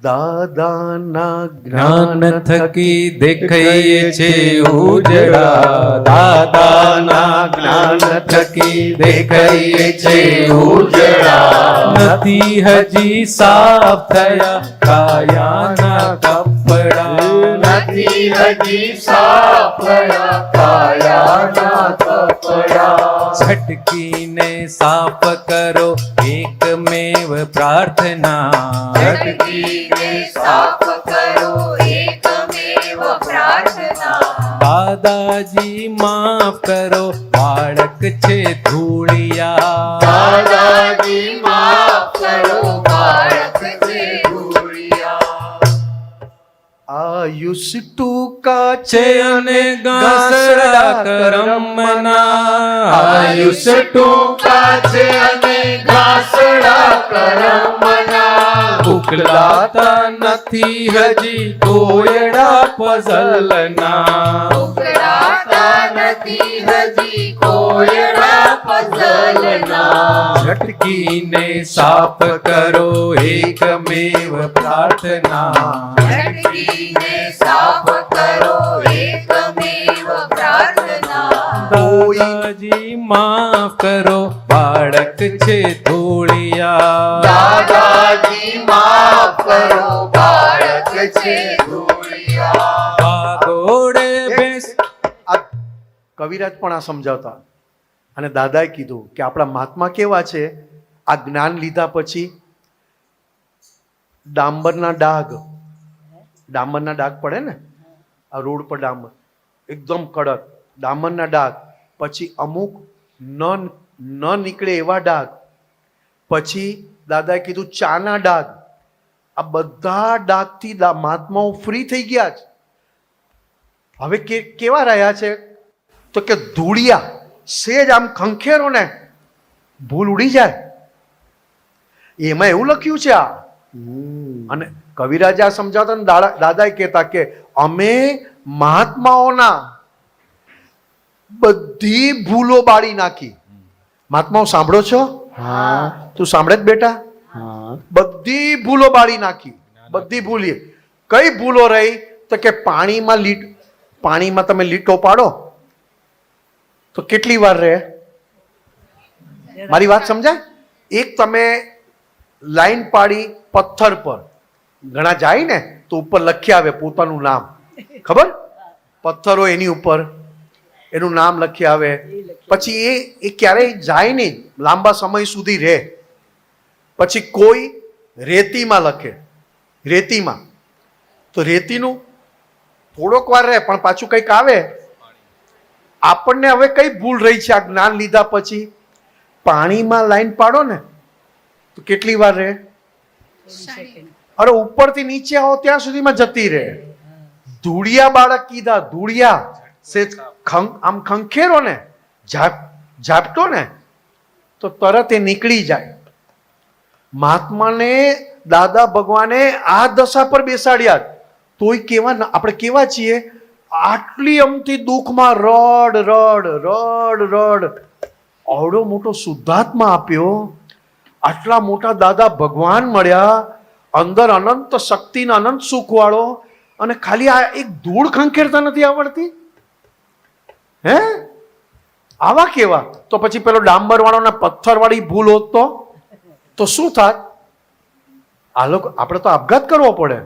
દાદાના જ્ઞાન થકી દેખાઈએ છે ઉજળા, દાદાના જ્ઞાન થકી દેખાઈએ છે ઉજળા. નથી હજી સાફ થયા કાયાના કપડા, નથી હજી સાફ થયા કાયાના કપડા. છટકીને સાફ કરો એકમેવ પ્રાર્થના, સાફ કરો એકમેવ પ્રાર્થના. દાદાજી માફ કરો બાળક છે ધૂળિયા, દાદાજી માફ કરો બાળક છે ધૂળિયા. આયુષ ટૂંકા છે અને ગાસડા કરમના, આયુષ ટૂંકા છે અને ગાસડા કરમના. ઉકલાતા નથી હજી કોયડા પઝલના, ઉકળાતા નથી હજી કોયડા પઝલના. ઝટકીને સાફ કરો એકમેવ પ્રાર્થના, ઝટકીને સાફ કરો એકમેવ પ્રાર્થના. દાદાજી માફ કરો બાળક છે ધૂળિયા, દાદાજી માફ કરો બાળક છે ધૂળિયા. પાગોડે બેસ. આ કવિરાજ પણ આ સમજાવતા, અને દાદાએ કીધું કે આપણા મહાત્મા કેવા છે, આ જ્ઞાન લીધા પછી ડાંબરના ડાઘ પડે ને, આ રોડ પર ડાંબર એકદમ કડક ડામરના ડાઘ, પછી અમુક ન નીકળે એવા ડાઘ, પછી દાદાએ કીધું ચાના ડાઘ. આ બધા ડાઘથી મહાત્માઓ ફ્રી થઈ ગયા છે. હવે કેવા રહ્યા છે તો કે ધૂળિયા, સેજ આમ ખંખેરો ને ભૂલ ઉડી જાય. એમાં એવું લખ્યું છે આ. અને કવિરાજા સમજાવતા ને દાદાએ કહેતા કે અમે મહાત્માઓના બધી ભૂલો બાળી નાખી. મહાત્માઓ સાંભળો છો? હા. તું સાંભળે જ બેટા? હા. બધી ભૂલો બાળી નાખી, બધી ભૂલી. કઈ ભૂલો રહી તો કે પાણીમાં તમે લીટો પાડો તો કેટલી વાર રહે? મારી વાત સમજાય? એક તમે લાઈન પાડી પથ્થર પર, ઘણા જાય ને તો ઉપર લખી આવે પોતાનું નામ, ખબર? પથ્થરો એની ઉપર એનું નામ લખી આવે. પછી એ ક્યારેય જાય નહીં, લાંબા સમય સુધી રહે. પછી કોઈ રેતીમાં લખે, રેતીમાં તો રેતીનું થોડોક વાર રહે પણ પાછું કંઈક આવે. આપણને હવે કઈ ભૂલ રહી છે આ જ્ઞાન લીધા પછી? પાણીમાં લાઈન પાડો ને તો કેટલી વાર રહે? અરે ઉપરથી નીચે આવો ત્યાં સુધીમાં જતી રહે. ધૂળિયા બાળક કીધા, ધૂળિયા સેજ આમ ખંખેરો ને ઝાપટો ને તો તરત એ નીકળી જાય. મહાત્માને દાદા ભગવાને આ દશા પર બેસાડ્યા, તોય કેવા આપણે કેવા છીએ? આટલી અમથી દુઃખમાં રડ. આવડો મોટો શુદ્ધાત્મા આપ્યો, આટલા મોટા દાદા ભગવાન મળ્યા, અંદર અનંત શક્તિ ને અનંત સુખ વાળો, અને ખાલી આ એક ધૂળ ખંખેરતા નથી આવડતી? હે આવા કેવા? તો પછી પેલો ડાંબર વાળો ને પથ્થર વાળી ભૂલ હોત તો શું થાત? આ લોકો આપણે તો આપઘાત કરવો પડે.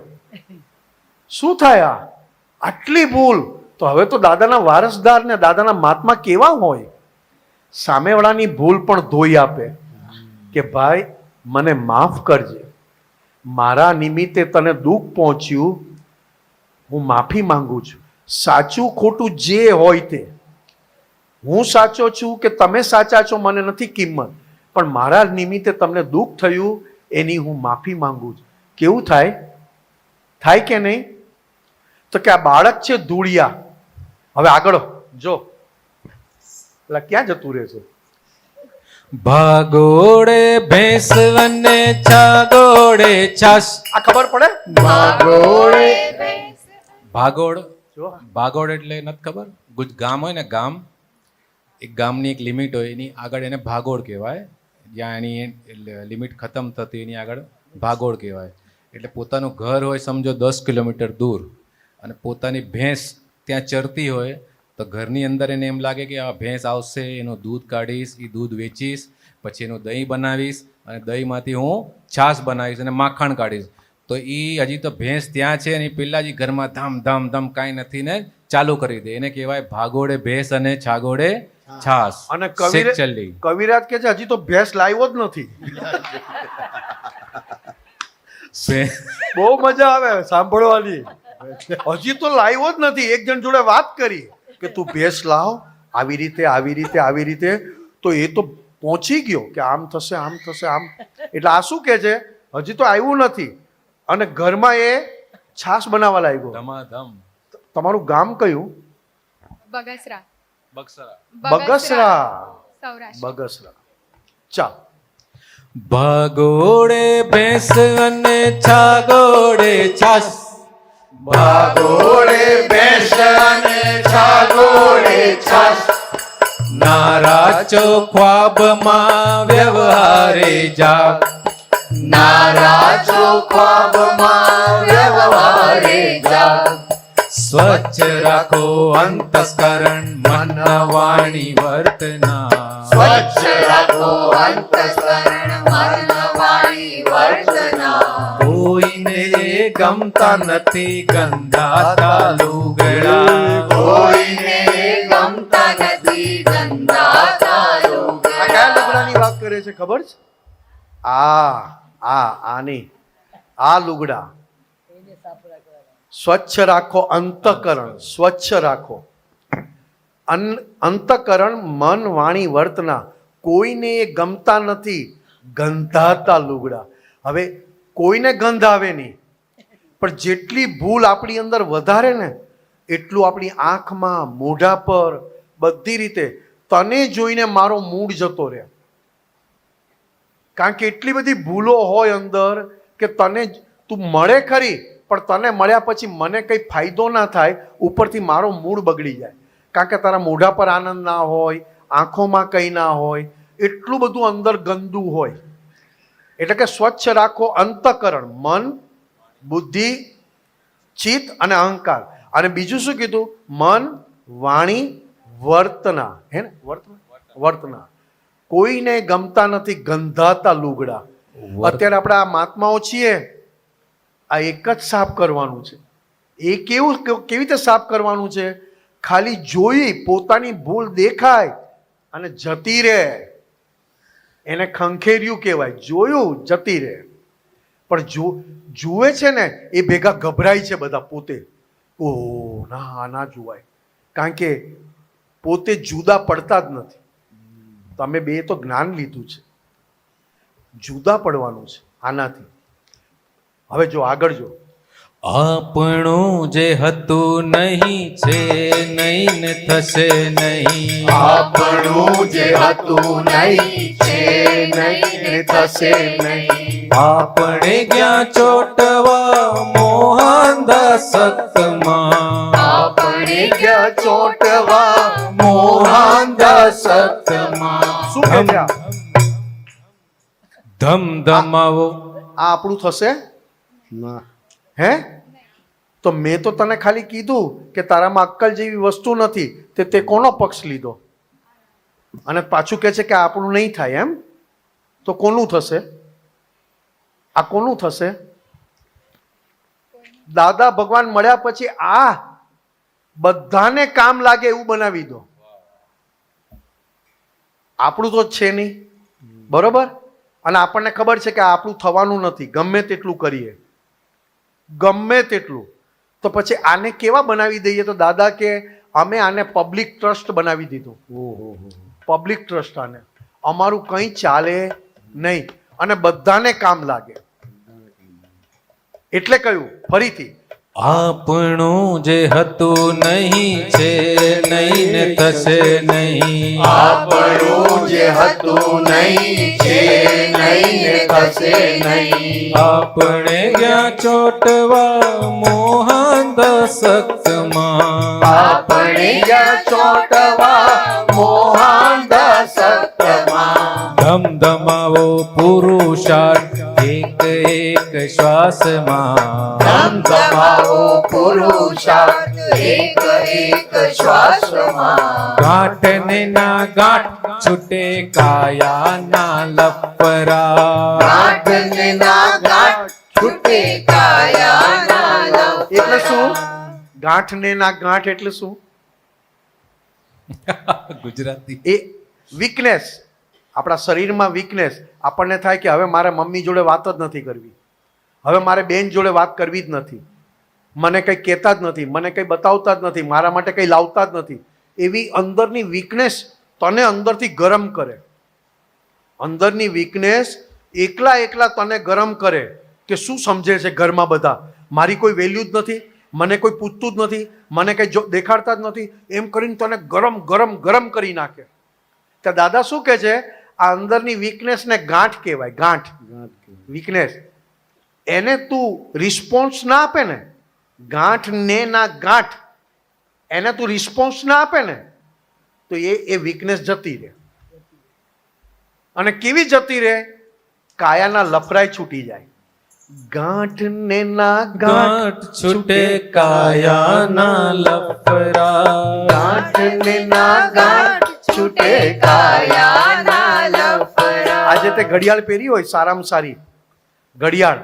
શું થાય આટલી ભૂલ? તો હવે તો દાદાના વારસદાર ને દાદાના મહાત્મા કેવા હોય? સામેવાળાની ભૂલ પણ ધોઈ આપે કે ભાઈ મને માફ કરજે, મારા નિમિત્તે તને દુઃખ પહોંચ્યું, હું માફી માંગુ છું. સાચું ખોટું જે હોય તે, હું સાચો છું કે તમે સાચા છો મને નથી કિંમત, પણ મારા નિમિત્તે તમને દુઃખ થયું એની હું માફી માંગુ છું. કેવું થાય? થાય કે નહીં? તો કે આ બાળક છે ધૂળિયા. હવે આગળ જો, એટલે ક્યાં જતું રહે છે? ભાગોળે ભેંસ અને છાગોળે છાસ. આ ખબર પડે? ભાગોળ, જો ભાગોળ એટલે નથી ખબર? ગામ હોય ને, ગામ, એક ગામની એક લિમિટ હોય, એની આગળ એને ભાગોળ કહેવાય. જ્યાં એની લિમિટ ખતમ થતી એની આગળ ભાગોળ કહેવાય. એટલે પોતાનું ઘર હોય સમજો 10 કિલોમીટર દૂર, અને પોતાની ભેંસ ત્યાં ચરતી હોય, તો ઘરની અંદર એને એમ લાગે કે આ ભેંસ આવશે, એનું દૂધ કાઢીશ, એ દૂધ વેચીશ, પછી એનું દહીં બનાવીશ, અને દહીંમાંથી હું છાશ બનાવીશ અને માખણ કાઢીશ. તો એ હજી તો ભેંસ ત્યાં છે અને પહેલાં જ ઘરમાં ધામ ધામ ધામ કાંઈ નથી ને ચાલુ કરી દે. એને કહેવાય ભાગોળે ભેંસ અને છાગોળે છાશ. અને સેકચલ્લી. કવિરાજ કે છે હજી તો ભેંસ લાવ્યો જ નથી. બહુ મજા આવે સાંભળવાની. હજી તો લાવ્યો જ નથી. એક જણ જોડે વાત કરી કે તું ભેંસ લાવ, આવી રીતે આવી રીતે આવી રીતે, તો એ તો પહોંચી ગયો કે આમ થશે આમ થશે આમ. એટલે આ શું કે છે? હજી તો આવ્યું નથી, અને ઘરમાં એ છાશ બનાવવા લાગ્યો. ધમાધમ. તમારું ગામ કયું? બગસરા. બગસરા. બગસરા. સૌરાષ્ટ્ર. બગસરા. ચાલ. ભાગોળે ભેંસ અને છાગોળે છાશ. ભાગોળે ભેંસ અને છાગોળે છાશ. નારાચો ખ્વાબમાં વ્યવહારે જાગ. નારાજો ખ્વાબમાં વ્યવહારે જાગ. સ્વચ્છ રાખો અંતસ્કરણ મન વાણી વર્તના. સ્વચ્છ રાખો અંતઃકરણ મન વાણી વર્તના. કોઈને ગમતા નથી ગંધાતા લુગડા. કોઈને ગમતા નથી ગંધાતા લુગડા. આ કયા લુગડાની વાત કરે છે ખબર છે? આની આ લુગડા. સ્વચ્છ રાખો અંતઃકરણ, સ્વચ્છ રાખો અંતઃકરણ મન વાણી વર્તના. કોઈને એ ગમતા નથી ગંધાતા લુગડા. હવે કોઈને ગંધ આવે નહીં, પણ જેટલી ભૂલ આપણી અંદર વધારે ને એટલું આપણી આંખમાં, મોઢા પર, બધી રીતે તને જોઈને મારો મૂડ જતો રહે. કારણ કે એટલી બધી ભૂલો હોય અંદર કે તને તું મળે ખરી, પણ તને મળ્યા પછી મને કંઈ ફાયદો ના થાય, ઉપરથી મારો મૂડ બગડી જાય. કારણ કે તારા મોઢા પર આનંદ ના હોય, આંખોમાં કંઈ ના હોય, એટલું બધું અંદર ગંદુ હોય. એટલે કે સ્વચ્છ રાખો અંતઃકરણ, મન, બુદ્ધિ, ચિત્ત અને અહંકાર. અને બીજું શું કીધું? મન, વાણી, વર્તના. હે ને? વર્તના. કોઈને ગમતા નથી ગંધાતા લુગડા. અત્યારે આપણે આ મહાત્માઓ છીએ, આ એક જ સાફ કરવાનું છે. એ કેવી રીતે સાફ કરવાનું છે? ખાલી જોઈ પોતાની ભૂલ દેખાય અને જતી રહે, એને ખંખેર્યું કહેવાય. જોયું જતી રહે. પણ જુએ છે ને એ ભેગા ગભરાય છે બધા પોતે. ઓહ ના જોવાય. કારણ કે પોતે જુદા પડતા જ નથી. તમે બે તો જ્ઞાન લીધું છે, જુદા પડવાનું છે આનાથી. હવે જો આગળ જો. આપણું જે હતું નહીં છે નહીં ને થશે નહીં. આપણું જે હતું નહીં છે નહીં ને થશે નહીં. આપણે ક્યાં ચોટવા મોહાંધાસક્તમાં. આપણે ક્યાં ચોટવા મોહાંધાસક્તમાં. શું કહે છે આ? ધમધમાવો. આ આપણું થશે ના. હે? તો મેં તો તને ખાલી કીધું કે તારામાં અક્કલ જેવી વસ્તુ નથી, તે કોનો પક્ષ લીધો? અને પાછું કહે છે કે આપણું નહીં થાય એમ. તો કોનું થશે? આ કોનું થશે? દાદા ભગવાન મળ્યા પછી આ બધાને કામ લાગે એવું બનાવી દો. આપણું તો છે નહીં, બરોબર? અને આપણને ખબર છે કે આ આપણું થવાનું નથી, ગમે તેટલું કરીએ, ગમે તેટલું. તો પછી આને કેવા બનાવી દઈએ? તો દાદા કે અમે આને પબ્લિક ટ્રસ્ટ બનાવી દીધું. ઓહો પબ્લિક ટ્રસ્ટ. આને અમારું કંઈ ચાલે નહીં અને બધાને કામ લાગે. એટલે કહ્યું ફરીથી, આપણું જે હતું નહીં છે નહીં ને થશે નહીં. આપણું જે હતું નહીં છે નહીં ને થશે નહીં. આપણે ગયા ચોટવા મોહન દશકમાં. આપણે ગયા ચોટવા મોહન દશકમાં. ધમધમાવો પુરુષાર્થ એક એક શ્વાસમાં. ધમધમાવો પુરુષાર્થ એક એક શ્વાસમાં. ગાંઠ ને ના ગાંઠ છૂટે કાયાના લપરા. ગાંઠ ને ના ગાંઠ છૂટે કાયાના લપરા. એટલે શું? ગાંઠ ને ના ગાંઠ એટલે શું? ગુજરાતી. એ વીકનેસ, આપણા શરીરમાં વીકનેસ. આપણને થાય કે હવે મારે મમ્મી જોડે વાત જ નથી કરવી, હવે મારે બેન જોડે વાત કરવી જ નથી, મને કંઈ કહેતા જ નથી, મને કંઈ બતાવતા જ નથી, મારા માટે કંઈ લાવતા જ નથી. એવી અંદરની વીકનેસ તને અંદરથી ગરમ કરે. અંદરની વીકનેસ એકલા તને ગરમ કરે કે શું સમજે છે ઘરમાં બધા, મારી કોઈ વેલ્યુ જ નથી, મને કોઈ પૂછતું જ નથી, મને કંઈ દેખાડતા જ નથી, એમ કરીને તને ગરમ ગરમ ગરમ કરી નાખે. તો દાદા શું કહે છે? આ અંદરની વીકનેસને ગાંઠ કહેવાય. ગાંઠ, વીકનેસ. એને તું રિસ્પોન્સ ના આપે ને, ગાંઠ ને ના ગાંઠ, એને તું રિસ્પોન્સ ના આપે ને, તો એ વીકનેસ જતી રહે. અને કેવી જતી રહે? કાયાના લફરાય છૂટી જાય. ગાંઠ ને ના ગાંઠ છૂટે કાયાના લફરા. ગાંઠ ને ના ગાંઠ છૂટે કાયાના લફરા. આજે તે ઘડિયાળ પહેરી હોય, સારામાં સારી ઘડિયાળ,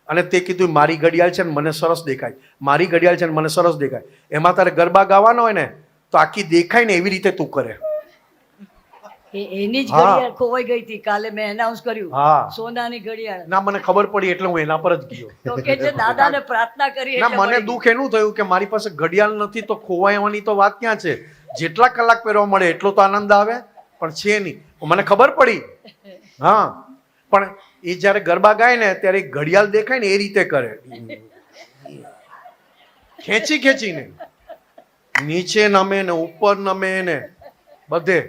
અને તે કીધું મારી ઘડિયાળ છે ને મને સરસ દેખાય, મારી ઘડિયાળ છે ને મને સરસ દેખાય. એમાં તારે ગરબા ગાવાનો હોય ને તો આખી દેખાય ને એવી રીતે તું કરે. એની જ ઘડિયાળ ખોવાઈ ગઈ હતી, કાલે મેં એનાઉન્સ કર્યું. હા. સોનાની ઘડિયાળ. ના, મને ખબર પડી એટલે હું એના પર જ ગયો. તો કે છે દાદાને પ્રાર્થના કરી ના, એટલે મને મળી. દુઃખ એનું થયું કે મારી પાસે ઘડિયાળ નથી તો ખોવાવાની તો વાત ક્યાં છે? જેટલા કલાક પહેરવા મળે એટલો તો આનંદ આવે, પણ છે નહીં. મને ખબર પડી. હા, પણ એ જ્યારે ગરબા ગાય ને ત્યારે ઘડિયાળ દેખાય ને એ રીતે કરે, ખેંચીને નીચે નમે ને ઉપર નમે ને બધે.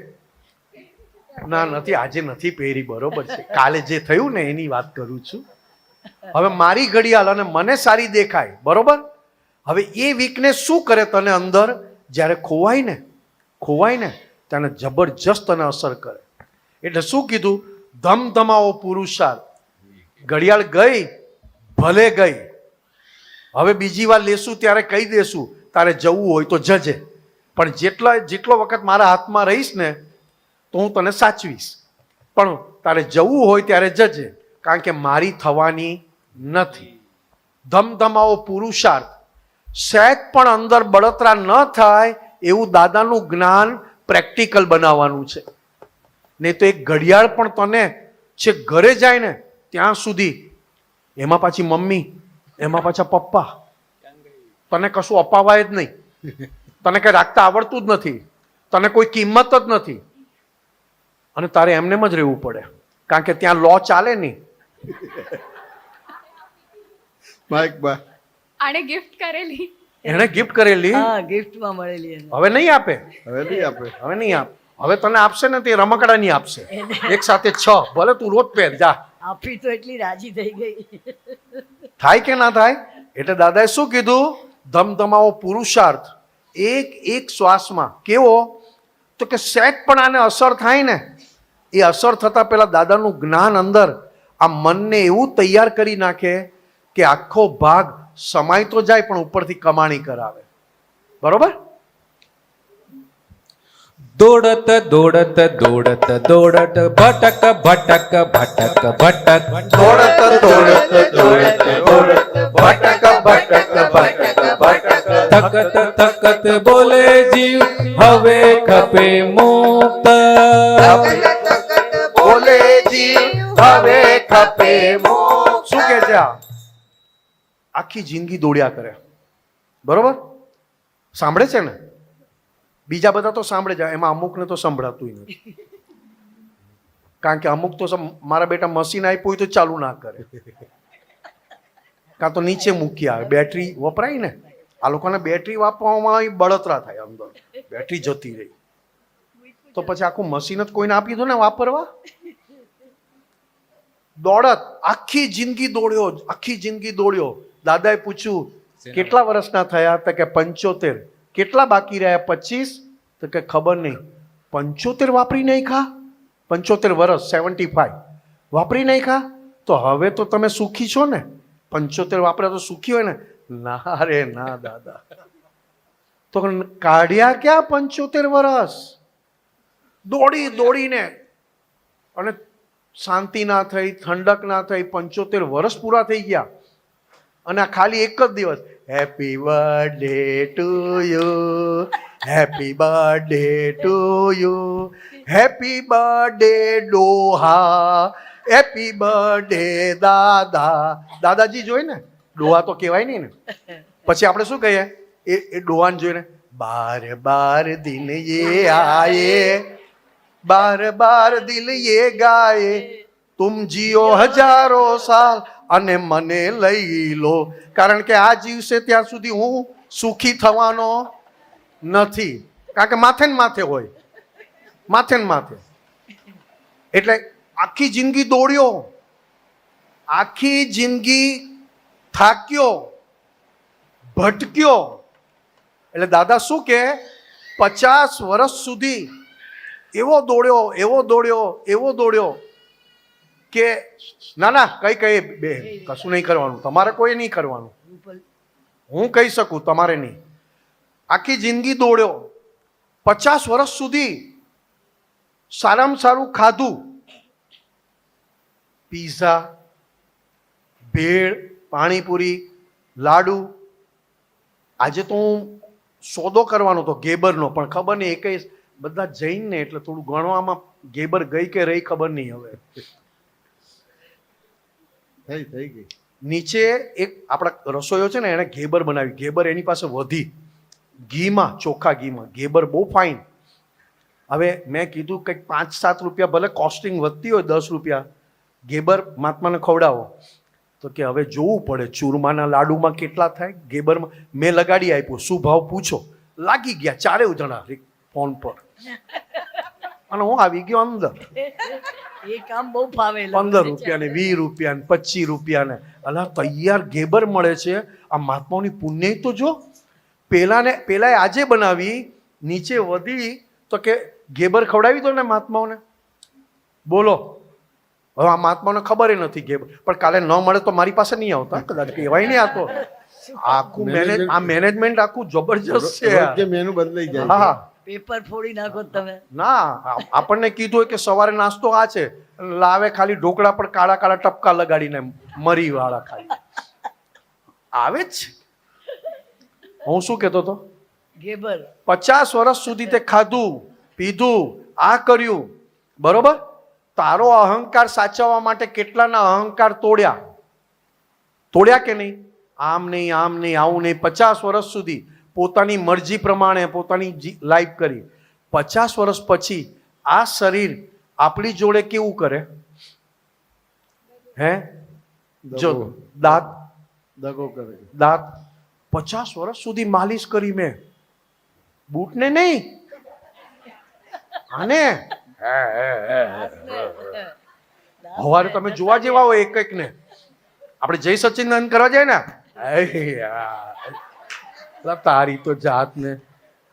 ના, નથી, આજે નથી પહેરી, બરોબર છે, કાલે જે થયું ને એની વાત કરું છું. હવે મારી ઘડિયાળ અને મને સારી દેખાય, બરોબર? હવે એ વીકનેસ શું કરે તને અંદર? જ્યારે ખોવાય ને તેને જબરજસ્ત તને અસર કરે. એટલે શું કીધું? ધમધમાવો પુરુષાર્થ. ઘડિયાળ ગઈ, ભલે ગઈ, હવે બીજી વાર લેશું ત્યારે કહી દેશું તારે જવું હોય તો જજે, પણ જેટલો વખત મારા હાથમાં રહીશ ને તો હું તને સાચવીશ, પણ તારે જવું હોય ત્યારે જજે, કારણ કે મારી થવાની નથી. ધમધમાવો પુરુષાર્થ. સહેજ પણ અંદર બળતરા ન થાય એવું દાદાનું જ્ઞાન પ્રેક્ટિકલ બનાવવાનું છે. નહીં તો એક ઘડિયાળ પણ તને છે ઘરે જાય ને ત્યાં સુધી, એમાં પાછી મમ્મી, એમાં પાછા પપ્પા, તને કશું અપાવાય જ નહીં, તને કંઈ રાખતા આવડતું જ નથી, તને કોઈ કિંમત જ નથી, અને તારે એમનેમ જ રહેવું પડે, કારણ કે ત્યાં લો ચાલે નહીં. આને ગિફ્ટ કરેલી, એને ગિફ્ટ કરેલી, હા, ગિફ્ટમાં મળેલી એને. હવે નહીં આપે, હવે નહીં આપે. હવે તને આપશે ને તે રમકડા નહીં આપશે, એક સાથે 6, ભલે તું રોજ પહેર જા. આપી તો એટલી રાજી થઈ ગઈ. થાય કે ના થાય? એટલે દાદાએ શું કીધું? ધમધમાવો પુરુષાર્થ એક શ્વાસમાં. કેવો? તો કે સહેજ પણ આને અસર થાય ને, એ અસર થતા પહેલા દાદાનું જ્ઞાન અંદર આ મનને એવું તૈયાર કરી નાખે કે આખો ભાગ સમાય તો જાય પણ ઉપરથી કમાણી કરાવે. બરોબર? દોડત દોડત દોડત દોડત ભટક ભટક ભટક ભટક. દોડત દોડત દોડત દોડત ભટક ભટક ભટક ભટક. તકત તકત બોલે જીવ હવે ખપે મુક્ત. બોલે જીવ હવે ખપે મોક્ષ. શું કે છે આ? આખી જિંદગી દોડ્યા કરે, બરોબર? સાંભળે છે ને? બીજા બધા તો સાંભળે છે, એમાં અમુકને તો સંભળાતું નથી. કારણ કે અમુક તો મારા બેટા મશીન આપ્યું હોય તો ચાલુ ના કરે, કાં તો નીચે મૂકી આવે. બેટરી વપરાય ને, આ લોકોને બેટરી વાપરવામાં બળતરા થાય, અંદર બેટરી જતી રહી તો પછી આખું મશીન જ કોઈને આપી દો ને વાપરવા. દોડત, આખી જિંદગી દોડ્યો, આખી જિંદગી દોડ્યો. દાદાએ પૂછ્યું કેટલા વર્ષના થયા? તો કે 75. કેટલા બાકી રહ્યા? 25. તો કે ખબર નહીં. 75 વાપરી નહીં ખા? 75 વર્ષ, 75 વાપરી નહીં ખા? તો હવે તો તમે સુખી છો ને? 75 વાપરે તો સુખી હોય ને? ના રે ના દાદા. તો કાઢ્યા ક્યાં 75 વર્ષ? દોડી દોડીને, અને શાંતિ ના થઈ, ઠંડક ના થઈ. 75 વર્ષ પૂરા થઈ ગયા, અને આ ખાલી એક જ દિવસ happy birthday to you, happy birthday to you, happy birthday ડોહા, હેપી બર્થડે દાદા. દાદાજી જોઈ ને, ડોહા તો કહેવાય નહીં ને. પછી આપણે શું કહીએ એ ડોહાને જોઈને? બાર બાર દિન યે આયે, બાર બાર દિલ યે ગાયે, તુમ જીઓ હજારો સાલ અને મને લઈ લો. કારણ કે આ જીવશે ત્યાં સુધી હું સુખી થવાનો નથી, કારણ કે માથે ને માથે હોય, માથે ને માથે. એટલે આખી જિંદગી દોડ્યો, આખી જિંદગી થાક્યો, ભટક્યો. એટલે દાદા શું કે 50 વર્ષ સુધી એવો દોડ્યો, એવો દોડ્યો, એવો દોડ્યો કે ના ના કઈ બે કશું નહીં કરવાનું, તમારે કોઈ નહીં કરવાનું. હું કહી શકું, તમારે નહીં. આખી જિંદગી દોડ્યો, 50 વર્ષ સુધી સારામાં સારું ખાધું, પીઝા, ભેળ, પાણીપુરી, લાડુ. આજે તો હું સોદો કરવાનો હતો ગેબરનો, પણ ખબર નહીં એ કઈ બધા જઈને ને એટલે થોડું ગણવામાં ગેબર ગઈ કે રહી ખબર નહીં. હવે થઈ ગઈ. નીચે એક આપણા રસોઈયો છે ને, એને ગેબર બનાવી. ગેબર એની પાસે વધી, ઘીમાં, ચોખ્ખા ઘીમાં ગેબર બહુ ફાઇન. હવે મેં કીધું કંઈક 5-7 રૂપિયા, ભલે કોસ્ટિંગ વધતી હોય 10 રૂપિયા, ગેબર મહાત્માને ખવડાવો. તો કે હવે જોવું પડે ચૂરમાના લાડુમાં કેટલા થાય, ગેબરમાં. મેં લગાડી આપ્યું, શું ભાવ પૂછો. લાગી ગયા 4 જણા ફોન પર, અને હું આવી ગયો અંદર. એ કામ બહુ ફાવે. 15 રૂપિયા ને 20 રૂપિયા ને 25 રૂપિયા ને, અલા તૈયાર ગેબર મળે છે. આ મહાત્માઓની પુણ્ય તો જો. પેલાએ આજે બનાવી, નીચે વધી, તો કે ગેબર ખવડાવી દો ને મહાત્માઓને. બોલો, હવે આ મહાત્માઓને ખબર નથી ગેબર, પણ કાલે ન મળે તો મારી પાસે નહીં આવતા કદાચ, કહેવાય નહીં. આ તો આખું મેનેજમેન્ટ આખું જબરજસ્ત છે. મેનુ બદલાઈ જાય. હા, પેપર ફોડી નાખો તમે. ના, આપણને કીધું હોય કે સવારે નાસ્તો આ છે, લાવે ખાલી ઢોકળા પર કાળા કાળા ટપકા લગાડીને, મરી વાળા ખાલી આવે જ. હું શું કહેતો હતો? ગેબર 50 વર્ષ સુધી તે ખાધું પીધું, આ કર્યું, બરોબર. તારો અહંકાર સાચવવા માટે કેટલાના અહંકાર તોડ્યા કે નહીં? આમ નહીં, આમ નહીં, આવું નહીં. 50 વર્ષ સુધી પોતાની મરજી પ્રમાણે પોતાની લાઈફ કરી. 50 વર્ષ પછી આ શરીર આપણી જોડે કેવું કરે? હે? જો દાંત, દગો કરે. દાંત 50 વર્ષ સુધી માલિશ કરી મેં, બૂટને નહીં, આને. હવારે તમે જોવા જેવા હોય એક એક ને. આપણે જય સચ્ચિદાનંદ કરવા જાય ને, તારી તો જાત ને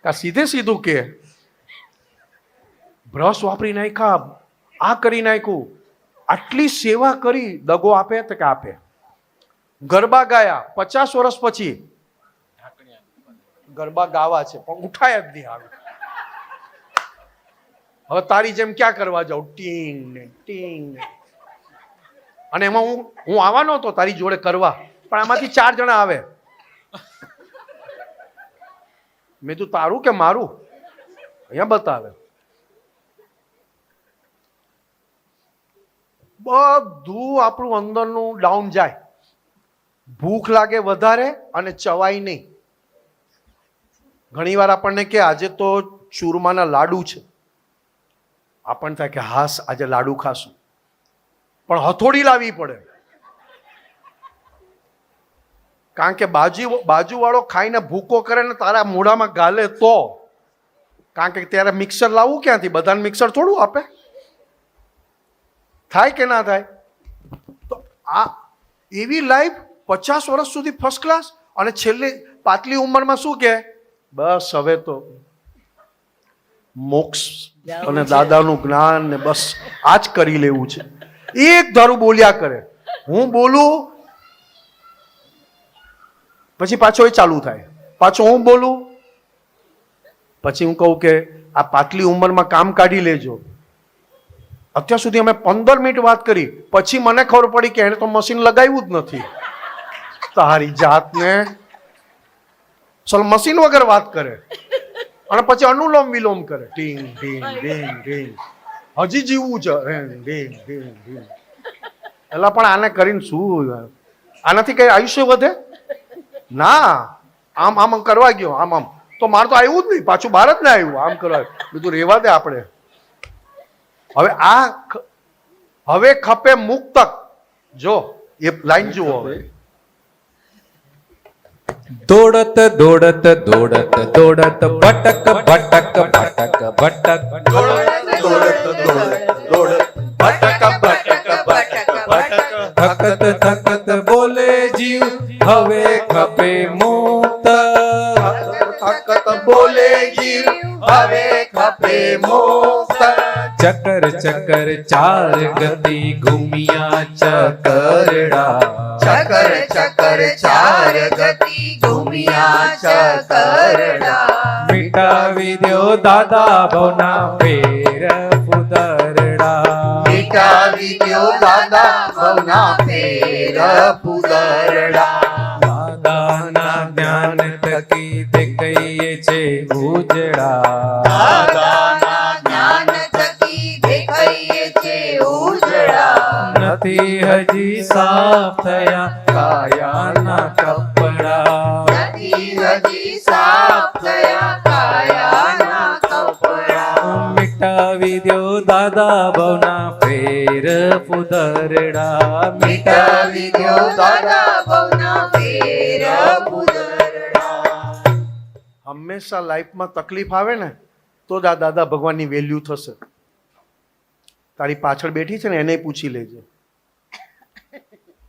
કા સીધું કે બ્રશ વાપરી નાખ્યા, આ કરી નાખ્યું, આટલી સેવા કરી, દગો આપે તો કે આપે. ગરબા ગાયા 50 વર્ષ પછી, ગરબા ગાવા છે પણ ઉઠાય જ નહીં. આવે હવે તારી જેમ ક્યાં કરવા જાઉં, ટીંગ ને ટીંગ ને. અને એમાં હું આવવાનો હતો તારી જોડે કરવા, પણ આમાંથી 4 જણા આવે. મેં તું તારું કે મારું અહીંયા બતાવે. બધું આપણું અંદરનું ડાઉન જાય. ભૂખ લાગે વધારે અને ચવાય નહીં. ઘણીવાર આપણને કે આજે તો ચૂરમાના લાડુ છે, આપણને થાય કે હાસ આજે લાડુ ખાશું, પણ હથોડી લાવવી પડે. કારણ કે બાજુવાળો ખાઈને ભૂકો કરે ને તારા મોઢામાં ગાલે તો. કારણ કે ત્યારે મિક્સર લાવવું ક્યાંથી? બધાને મિક્સર થોડું આપે. થાય કે ના થાય? તો આ એવી લાઈફ 50 વર્ષ સુધી ફર્સ્ટ ક્લાસ, અને છેલ્લે પાતળી ઉંમરમાં શું કે બસ હવે તો મોક્ષ અને દાદાનું જ્ઞાન ને બસ આ જ કરી લેવું છે. એક ધારું બોલ્યા કરે, હું બોલું પછી પાછો એ ચાલુ થાય, પાછો હું બોલું પછી હું કહું કે આ પાતળી ઉંમરમાં કામ કાઢી લેજો. અત્યાર સુધી અમે 15 મિનિટ વાત કરી, પછી મને ખબર પડી કે એને તો મશીન લગાવ્યું જ નથી. તારી જાતને ચલ મશીન વગર વાત કરે અને પછી અનુલોમ વિલોમ કરે, ટીંગ ટીંગ ટીંગ ટીંગ, હજી જીવવું છે ટીંગ ટીંગ ટીંગ. એટલે પણ આને કરીને શું, આનાથી કઈ આયુષ્ય વધે ના? આમ આમ કરવા ગયો, આમ આમ તો મારે તો આવ્યું જ નહીં, પાછું બહાર જ ના આવ્યું. આમ કરવા બીજું રેવા દે આપણે. હવે ખપે મુક્તક. જો એ લાઈન જુઓ. હવે દોડત દોડત દોડત દોડત ભટક ભટક ભટક ભટક દોડત દોડત દોડત ભટક ભટક ભટક ભટક થકત થકત બોલે જીવ હવે ખપે મુક્ત. થકત બોલે જીવ હવે ખપે મોક્ષ. ચકર ચકર ચાર ગતિ ઘૂમિયા ચકરડા. ચકર ચકર ચાર ગતિ ઘૂમિયા ચકરડા. મિટાવી દ્યો દાદા ભવના ફેર પુદરડા. મિટાવી દ્યો દાદા ભવના ફેર પુદરડા. દાદાના જ્ઞાન થકી દેખાઈએ છે ઉજળા. દાદાના જ્ઞાન થકી દેખાઈએ છે ઉજળા. નથી હજી સાફ થયા કાયાના કપડા. નથી હજી સાફ થયા કાયાના કપડા. મિટાવી દ્યો દાદા ભવના ફેર પુદરડા. મિટાવી દ્યો દાદા ભવના ફેર પુદરડા. હંમેશા લાઈફમાં તકલીફ આવે ને તો જ આ દાદા ભગવાનની વેલ્યુ થશે. તારી પાછળ બેઠી છે ને એને પૂછી લેજે.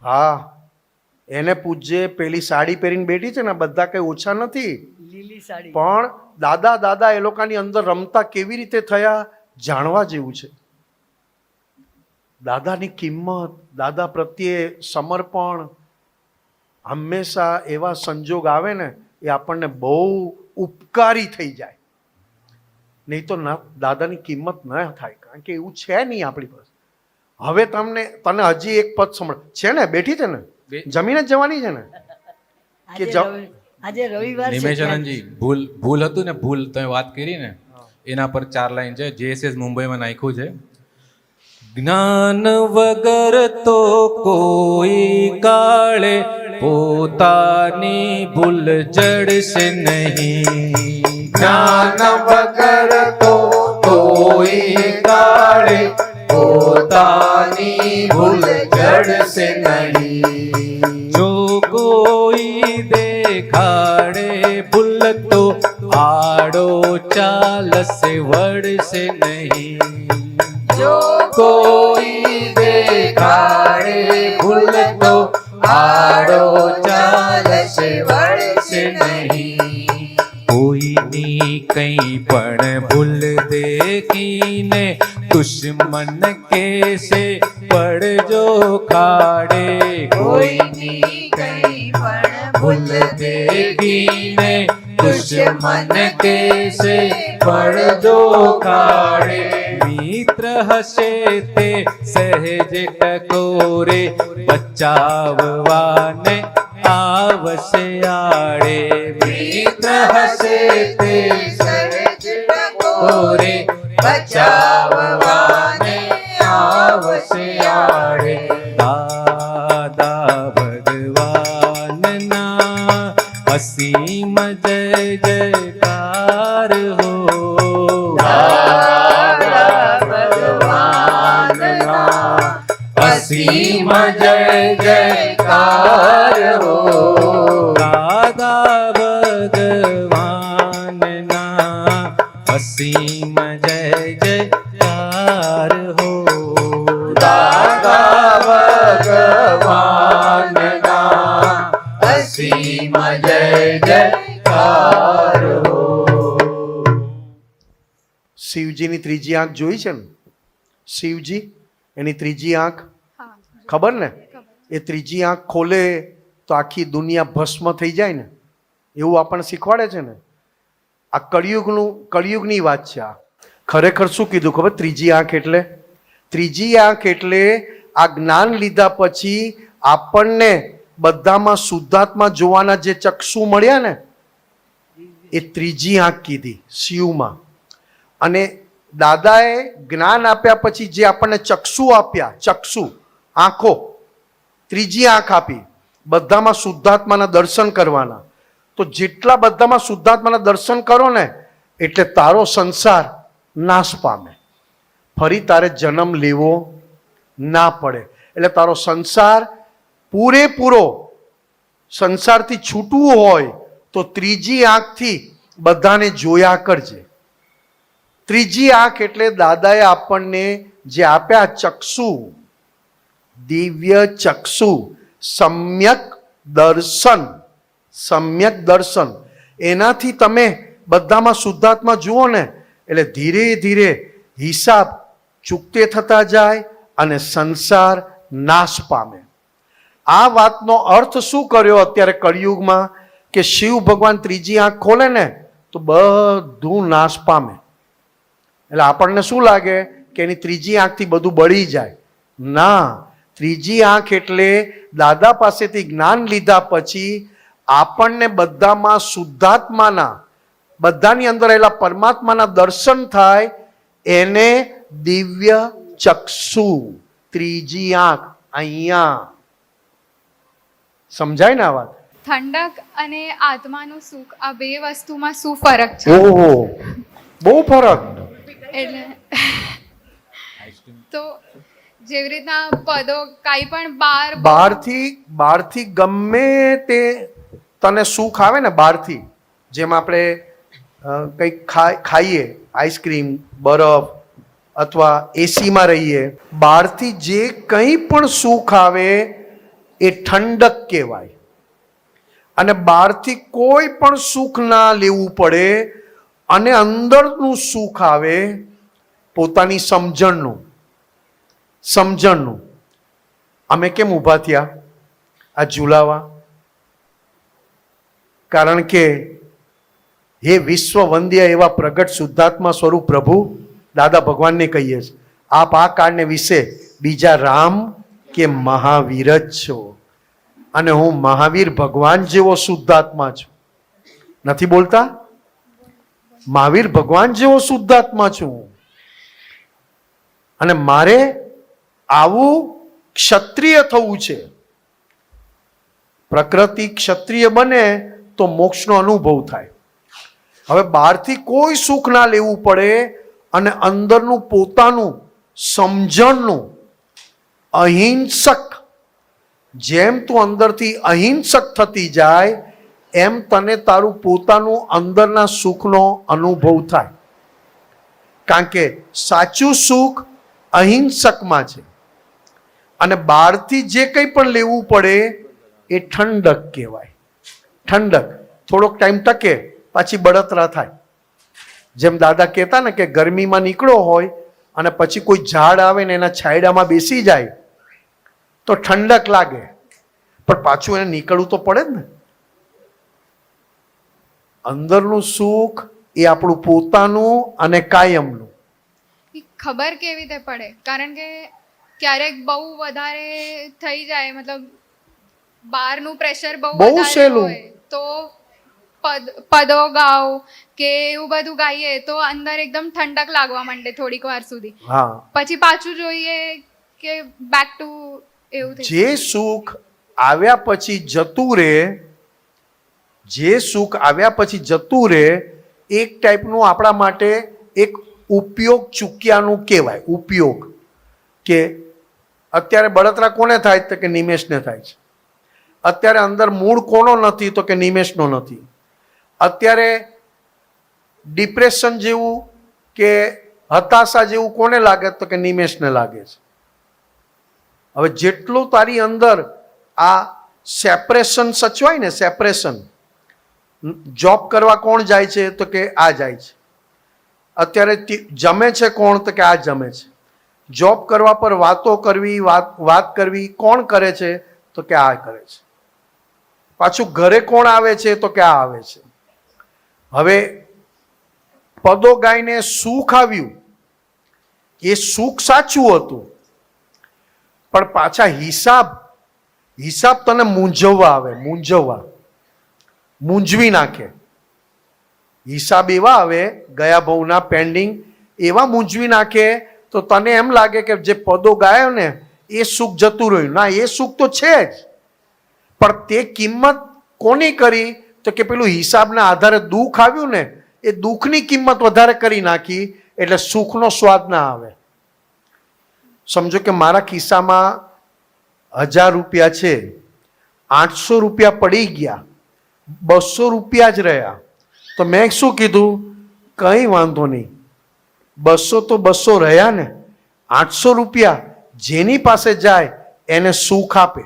હા, એને પૂછજે. પેલી સાડી પહેરીને બેઠી છે ને, બધા કઈ ઓછા નથી, લીલી સાડી. પણ દાદા દાદા એ લોકોની અંદર રમતા કેવી રીતે થયા જાણવા જેવું છે. દાદાની કિંમત, દાદા પ્રત્યે સમર્પણ, હંમેશા એવા સંજોગ આવે ને એ આપણને બહુ ઉપકારી થઈ જાય. નહીં તો ના દાદાની કિંમત ન થાય, કારણ કે એવું છે નહીં આપણી પાસે. હવે તને હજી એક પદ સંભળ છે ને, બેઠી છે ને, જમીને જ જવાની છે ને કે આજે રવિવાર છે. નિમેશાનંદજી, ભૂલ હતું ને, ભૂલ તમે વાત કરી ને એના પર 4 લાઈન છે. JSS મુંબઈમાં નાખ્યું છે. જ્ઞાન વગર તો કોઈ કાળે પોતાની ભૂલ જડશે નહીં. જ્ઞાન વગર તો કોઈ કાળે પોતાની ભૂલ જડશે નહીં. જો કોઈ દેખાડે ભૂલ તો આડો ચાલશે વળશે નહીં. જો કોઈ દેખાડે ભૂલ તો આડો ચાલશે વળશે નહીં. કોઈની કંઈ પણ ભૂલ દેખીને દુશ્મન કેસે પડજો ખાડે. કોઈની કંઈ પણ ભૂલ દેખીને દુશ્મન કેસે પડજો ખાડે. મિત્ર હશે તે સહેજ ટકોરે બચાવવાને આવશે આડે. મિત્ર હશે તે સહેજ ટકોરે બચાવવાને આવશે આડે. અસીમ જય જયકાર હો દાદા ભગવાનના અસીમ જય જયકાર હો દાદા ભગવાનના અસીમ જય જયકાર હો શિવજીની ત્રીજી આંખ જોઈ છે ને? શિવજી એની ત્રીજી આંખ હા ખબર ને? ખબર. એ ત્રીજી આંખ ખોલે તો આખી દુનિયા ભસ્મ થઈ જાય ને, એવું આપણને શીખવાડે છે ને. આ કળિયુગની વાત છે. આ ખરેખર શું કીધું ખબર? ત્રીજી આંખ એટલે, ત્રીજી આંખ એટલે આ જ્ઞાન લીધા પછી આપણને બધામાં શુદ્ધાત્મા જોવાના જે ચક્ષુ મળ્યા ને, એ ત્રીજી આંખ કીધી શિવમાં. અને દાદાએ જ્ઞાન આપ્યા પછી જે આપણને ચક્ષુ આપ્યા, ચક્ષુ આંખો, ત્રીજી આંખ આપી બધામાં શુદ્ધાત્માના દર્શન કરવાના. તો જેટલા બધામાં શુદ્ધાત્માના દર્શન કરો ને એટલે તારો સંસાર નાશ પામે, ફરી તારે જન્મ લેવો ના પડે. એટલે તારો સંસાર પૂરેપૂરો સંસારથી છૂટવું હોય તો ત્રીજી આંખથી બધાને જોયા કરજે. ત્રીજી આંખ એટલે દાદાએ આપણને જે આપ્યા ચક્ષુ, દિવ્ય ચક્ષુ, સમ્યક દર્શન, સમ્યક દર્શન, એનાથી તમે બધામાં શુદ્ધાત્મા જુઓ ને એટલે ધીરે ધીરે હિસાબ ચૂકતે થતા જાય અને સંસાર નાશ પામે. આ વાતનો અર્થ શું કર્યો અત્યારે કળિયુગમાં? કે શિવ ભગવાન ત્રીજી આંખ ખોલે ને તો બધું નાશ પામે. એટલે આપણને શું લાગે કે એની ત્રીજી આંખથી બધું બળી જાય? ના, ત્રીજી આંખ એટલે દાદા પાસેથી જ્ઞાન લીધા પછી આપણને બધામાં શુદ્ધાત્માના, બધાની અંદર રહેલા પરમાત્માના દર્શન થાય, એને દિવ્ય ચક્ષુ, ત્રીજી આંખ. અહીંયા સમજાય ને આ વાત? ઠંડક અને આત્માનું સુખ, આ બે વસ્તુમાં શું ફરક છે? ઓહો, બહુ ફરક. એટલે તો જેવી રીતના પદો કાંઈ પણ બહારથી ગમે તે તને સુખ આવે ને, બહારથી જેમ આપણે કંઈક ખાઈએ, આઈસ્ક્રીમ, બરફ અથવા એસીમાં રહીએ, બહારથી જે કંઈ પણ સુખ આવે એ ઠંડક કહેવાય. અને બહારથી કોઈ પણ સુખ ના લેવું પડે અને અંદરનું સુખ આવે પોતાની સમજણનું. અમે કેમ ઊભા થયા આ ઝુલાવા? કારણ કે હે વિશ્વ વંદ્ય એવા પ્રગટ શુદ્ધાત્મા સ્વરૂપ પ્રભુ દાદા ભગવાનને કહીએ છીએ, આપ આ કાળને વિશે બીજા રામ કે મહાવીર જ છો, અને હું મહાવીર ભગવાન જેવો શુદ્ધાત્મા છું. નથી બોલતા? મહાવીર ભગવાન જેવો શુદ્ધાત્મા છું. અને મારે આવું ક્ષત્રિય થવું છે. પ્રકૃતિ ક્ષત્રિય બને તો મોક્ષનો અનુભવ થાય. હવે બહારથી કોઈ સુખ ના લેવું પડે અને અંદરનું પોતાનું સમજણનું અહિંસક, જેમ તું અંદરથી અહિંસક થતી જાય એમ તને તારું પોતાનું અંદરના સુખનો અનુભવ થાય. કારણ કે સાચું સુખ અહિંસકમાં છે. અને બહારથી જે કંઈ પણ લેવું પડે એ ઠંડક કહેવાય. ઠંડક થોડોક ટાઈમ ટકે, પાછી બળતરા થાય. જેમ દાદા કહેતા ને કે ગરમીમાં નીકળ્યો હોય અને પછી કોઈ ઝાડ આવે ને એના છાંયડામાં બેસી જાય તો ઠંડક લાગે, પણ પાછું એને નીકળવું તો પડે જ ને. અંદરનું સુખ એ આપણું પોતાનું અને કાયમનું. ખબર કેવી રીતે પડે? કારણ કે ક્યારેક બહુ વધારે થઈ જાય, મતલબ બહારનું પ્રેશર બહુ વધારે સહેલું. હોય તો પદો ગાઓ કે એવું બધું ગાઈએ તો અંદર એકદમ ઠંડક લાગવા માંડે થોડીક વાર સુધી. હા, પછી પાછું જોઈએ કે બેક ટુ એવું થઈ જે સુખ આવ્યા પછી જતું રહે, જે સુખ આવ્યા પછી જતું રહે, એક ટાઈપનું આપણા માટે એક ઉપયોગ ચૂક્યાનું કહેવાય. ઉપયોગ કે અત્યારે બળતરા કોને થાય તો કે નિમેશને થાય છે. અત્યારે અંદર મૂળ કોનો નથી તો કે નિમેશનો નથી. અત્યારે ડિપ્રેશન જેવું કે હતાશા જેવું કોને લાગે તો કે નિમેશને લાગે છે. હવે જેટલું તારી અંદર આ સેપરેશન સચવાય ને, સેપરેશન, જોબ કરવા કોણ જાય છે તો કે આ જાય છે. અત્યારે જમે છે કોણ તો કે આ જમે છે. જોબ કરવા પર વાતો કરવી, વાત કરવી કોણ કરે છે તો કે આ કરે છે. પાછું ઘરે કોણ આવે છે તો કે આ આવે છે. હવે પદો ગાયને સુખ આવ્યું, એ સુખ સાચું હતું, પણ પાછા હિસાબ તને મૂંઝવવા આવે, મૂંઝવી નાખે. હિસાબ એવા આવે ગયા ભાવના પેન્ડિંગ, એવા મૂંઝવી નાખે તો તને એમ લાગે કે જે પદો ગાયો ને એ સુખ જતું રહ્યું. ના, એ સુખ તો છે જ, પણ તે કિંમત કોની કરી તો કે પેલું હિસાબના આધારે દુઃખ આવ્યું ને, એ દુઃખની કિંમત વધારે કરી નાખી, એટલે સુખનો સ્વાદ ના આવે. સમજો કે મારા ખિસ્સામાં 1000 રૂપિયા છે, 800 રૂપિયા પડી ગયા, 200 રૂપિયા જ રહ્યા, તો મેં શું કીધું, કંઈ વાંધો નહીં, 200 તો 200 રહ્યા ને, 800 રૂપિયા જેની પાસે જાય એને સુખ આપે.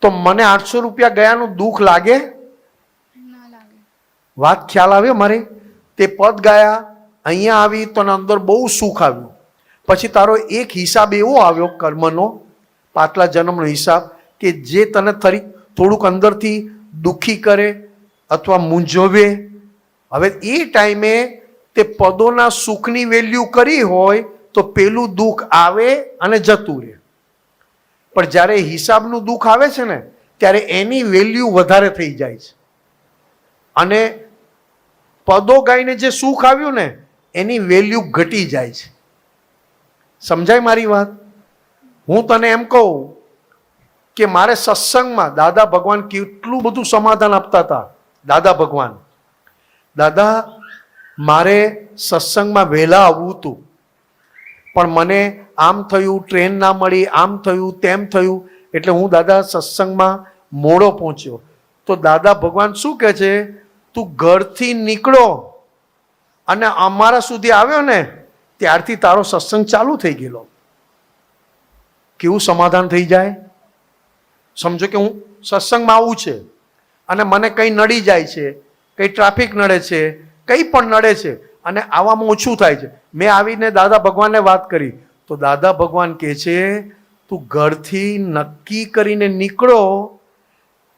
તો મને 800 રૂપિયા ગયાનું દુઃખ લાગે? ના લાગે. વાત ખ્યાલ આવ્યો મારી? તે પદ ગાયા, અહીંયા આવી તો અંદર બહુ સુખ આવ્યું. પછી તારો એક હિસાબ એવો આવ્યો કર્મનો, પાછલા જન્મનો હિસાબ, કે જે તને થોડુંક અંદરથી દુઃખી કરે અથવા મૂંઝવે. હવે એ ટાઈમે તે પદોના સુખની વેલ્યુ કરી હોય તો પેલું દુઃખ આવે અને જતું રહે. પણ જ્યારે હિસાબનું દુઃખ આવે છે ને, ત્યારે એની વેલ્યુ વધારે થઈ જાય છે, અને પદો ગાઈને જે સુખ આવ્યું ને એની વેલ્યુ ઘટી જાય છે. સમજાય મારી વાત? હું તને એમ કહું કે મારે સત્સંગમાં દાદા ભગવાન કેટલું બધું સમાધાન આપતા હતા. દાદા ભગવાન, દાદા મારે સત્સંગમાં વહેલા આવવું હતું, પણ મને આમ થયું, ટ્રેન ના મળી, આમ થયું, તેમ થયું, એટલે હું દાદા સત્સંગમાં મોડો પહોંચ્યો. તો દાદા ભગવાન શું કહે છે, તું ઘરથી નીકળો અને અમારા સુધી આવ્યો ને ત્યારથી તારો સત્સંગ ચાલુ થઈ ગયેલો. કેવું સમાધાન થઈ જાય? સમજો કે હું સત્સંગમાં આવું છે અને મને કંઈ નડી જાય છે, કંઈ ટ્રાફિક નડે છે, કંઈ પણ નડે છે, અને આવવામાં ઓછું થાય છે. મેં આવીને દાદા ભગવાનને વાત કરી તો દાદા ભગવાન કહે છે, તું ઘરથી નક્કી કરીને નીકળો,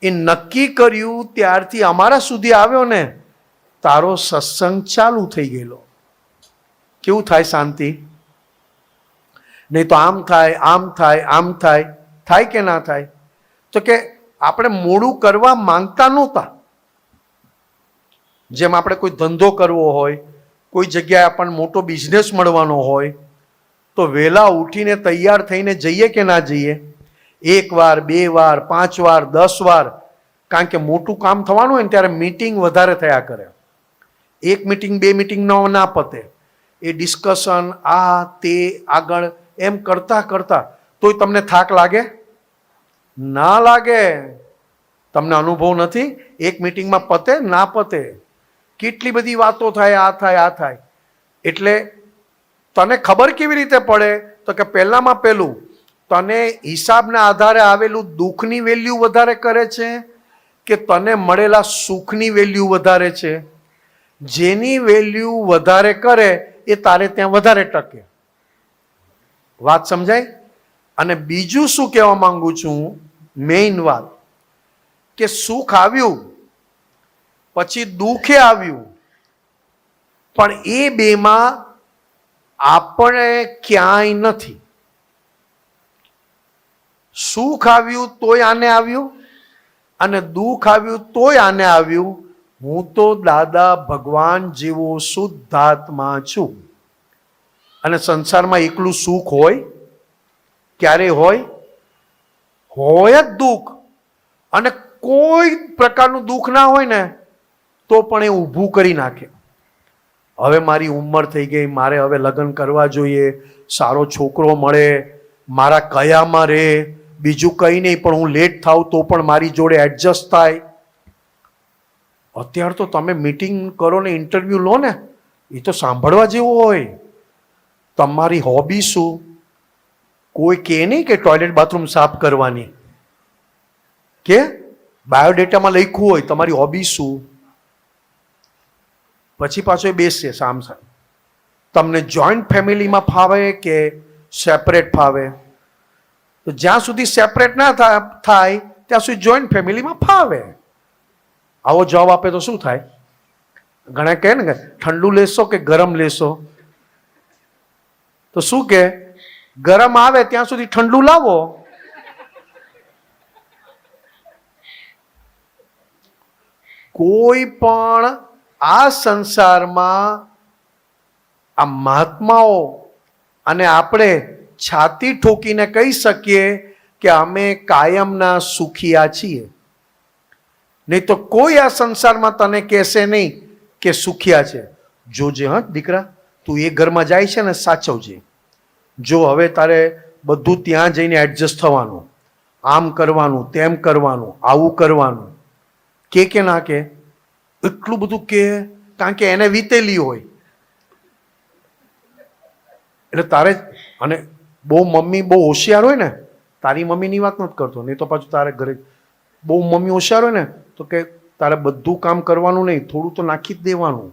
એ નક્કી કર્યું ત્યારથી અમારા સુધી આવ્યો ને તારો સત્સંગ ચાલુ થઈ ગયેલો. કેવું થાય શાંતિ? નહીં તો આમ થાય, આમ થાય, આમ થાય. થાય કે ના થાય? તો કે આપણે મોડું કરવા માંગતા નહોતા. જેમ આપણે કોઈ ધંધો કરવો હોય, કોઈ જગ્યાએ આપણને મોટો બિઝનેસ મળવાનો હોય, તો વહેલા ઉઠીને તૈયાર થઈને જઈએ કે ના જઈએ? 1 વાર, 2 વાર, 5 વાર, 10 વાર. કારણ કે મોટું કામ થવાનું હોય ને ત્યારે મીટિંગ વધારે થયા કરે. 1 મીટિંગ 2 મીટિંગ ના પતે, એ ડિસ્કશન આ તે આગળ એમ કરતા કરતા તોય તમને થાક લાગે? ના લાગે? તમને અનુભવ નથી? 1 મીટિંગમાં પતે ના પતે, કેટલી બધી વાતો થાય, આ થાય, આ થાય. એટલે તને ખબર કેવી રીતે પડે તો કે પહેલામાં પહેલું તને હિસાબના આધારે આવેલું દુઃખની વેલ્યુ વધારે કરે છે કે તને મળેલા સુખની વેલ્યુ વધારે છે? જેની વેલ્યુ વધારે કરે એ તારે ત્યાં વધારે ટકે. વાત સમજાય? અને બીજું શું કહેવા માંગુ છું, મેઇન વાત, કે સુખ આવ્યું પછી દુઃખે આવ્યું, પણ એ બેમાં આપણે ક્યાંય નથી. સુખ આવ્યું તોય આને આવ્યું, અને દુઃખ આવ્યું તોય આને આવ્યું. હું તો દાદા ભગવાન જેવો શુદ્ધાત્મા છું, અને સંસારમાં એકલું સુખ હોય? ક્યારે હોય? હોય જ દુઃખ. અને કોઈ પ્રકારનું દુઃખ ના હોય ને તો પણ એ ઊભું કરી નાખે. હવે મારી ઉંમર થઈ ગઈ, મારે હવે લગ્ન કરવા જોઈએ, સારો છોકરો મળે, મારા કયામાં રે, બીજું કંઈ નહીં, પણ હું લેટ થાઉં તો પણ મારી જોડે એડજસ્ટ થાય. અત્યારે તો તમે મીટિંગ કરો ને ઇન્ટરવ્યૂ લો ને, એ તો સાંભળવા જેવું હોય. તમારી હોબી શું? કોઈ કહે નહીં કે ટોયલેટ બાથરૂમ સાફ કરવાની, કે બાયોડેટામાં લખ્યું હોય તમારી હોબી શું. પછી પાછો એ બેસશે સામ સામે. તમને જોઈન્ટ ફેમિલીમાં ફાવે કે સેપરેટ ફાવે? તો જ્યાં સુધી સેપરેટ ના થાય ત્યાં સુધી જોઈન્ટ ફેમિલીમાં ફાવે. આવો જવાબ આપે તો શું થાય? ઘણા કહે ને કે ઠંડુ લેશો કે ગરમ લેશો? તો શું કે ગરમ આવે ત્યાં સુધી ઠંડુ લાવો. કોઈ પણ આ સંસારમાં આ મહાત્માઓ અને આપણે છાતી ઠોકીને કહી શકીએ કે અમે કાયમના સુખિયા છીએ. નહીં તો કોઈ આ સંસારમાં તને કહેશે નહીં કે સુખિયા છે. જોજે હા દીકરા, તું એ ઘરમાં જાય છે ને, સાચવજે. જો હવે તારે બધું ત્યાં જઈને એડજસ્ટ થવાનું, આમ કરવાનું, તેમ કરવાનું, આવું કરવાનું, કે ના કે? એટલું બધું કે, કારણ કે એને વીતેલી હોય. એટલે તારે, અને બહુ મમ્મી બહુ હોશિયાર હોય ને, તારી મમ્મીની વાત નથી કરતો, નહીં તો પાછું તારે ઘરે બહુ મમ્મી હોશિયાર હોય ને તો કે તારે બધું કામ કરવાનું નહીં, થોડું તો નાખી જ દેવાનું.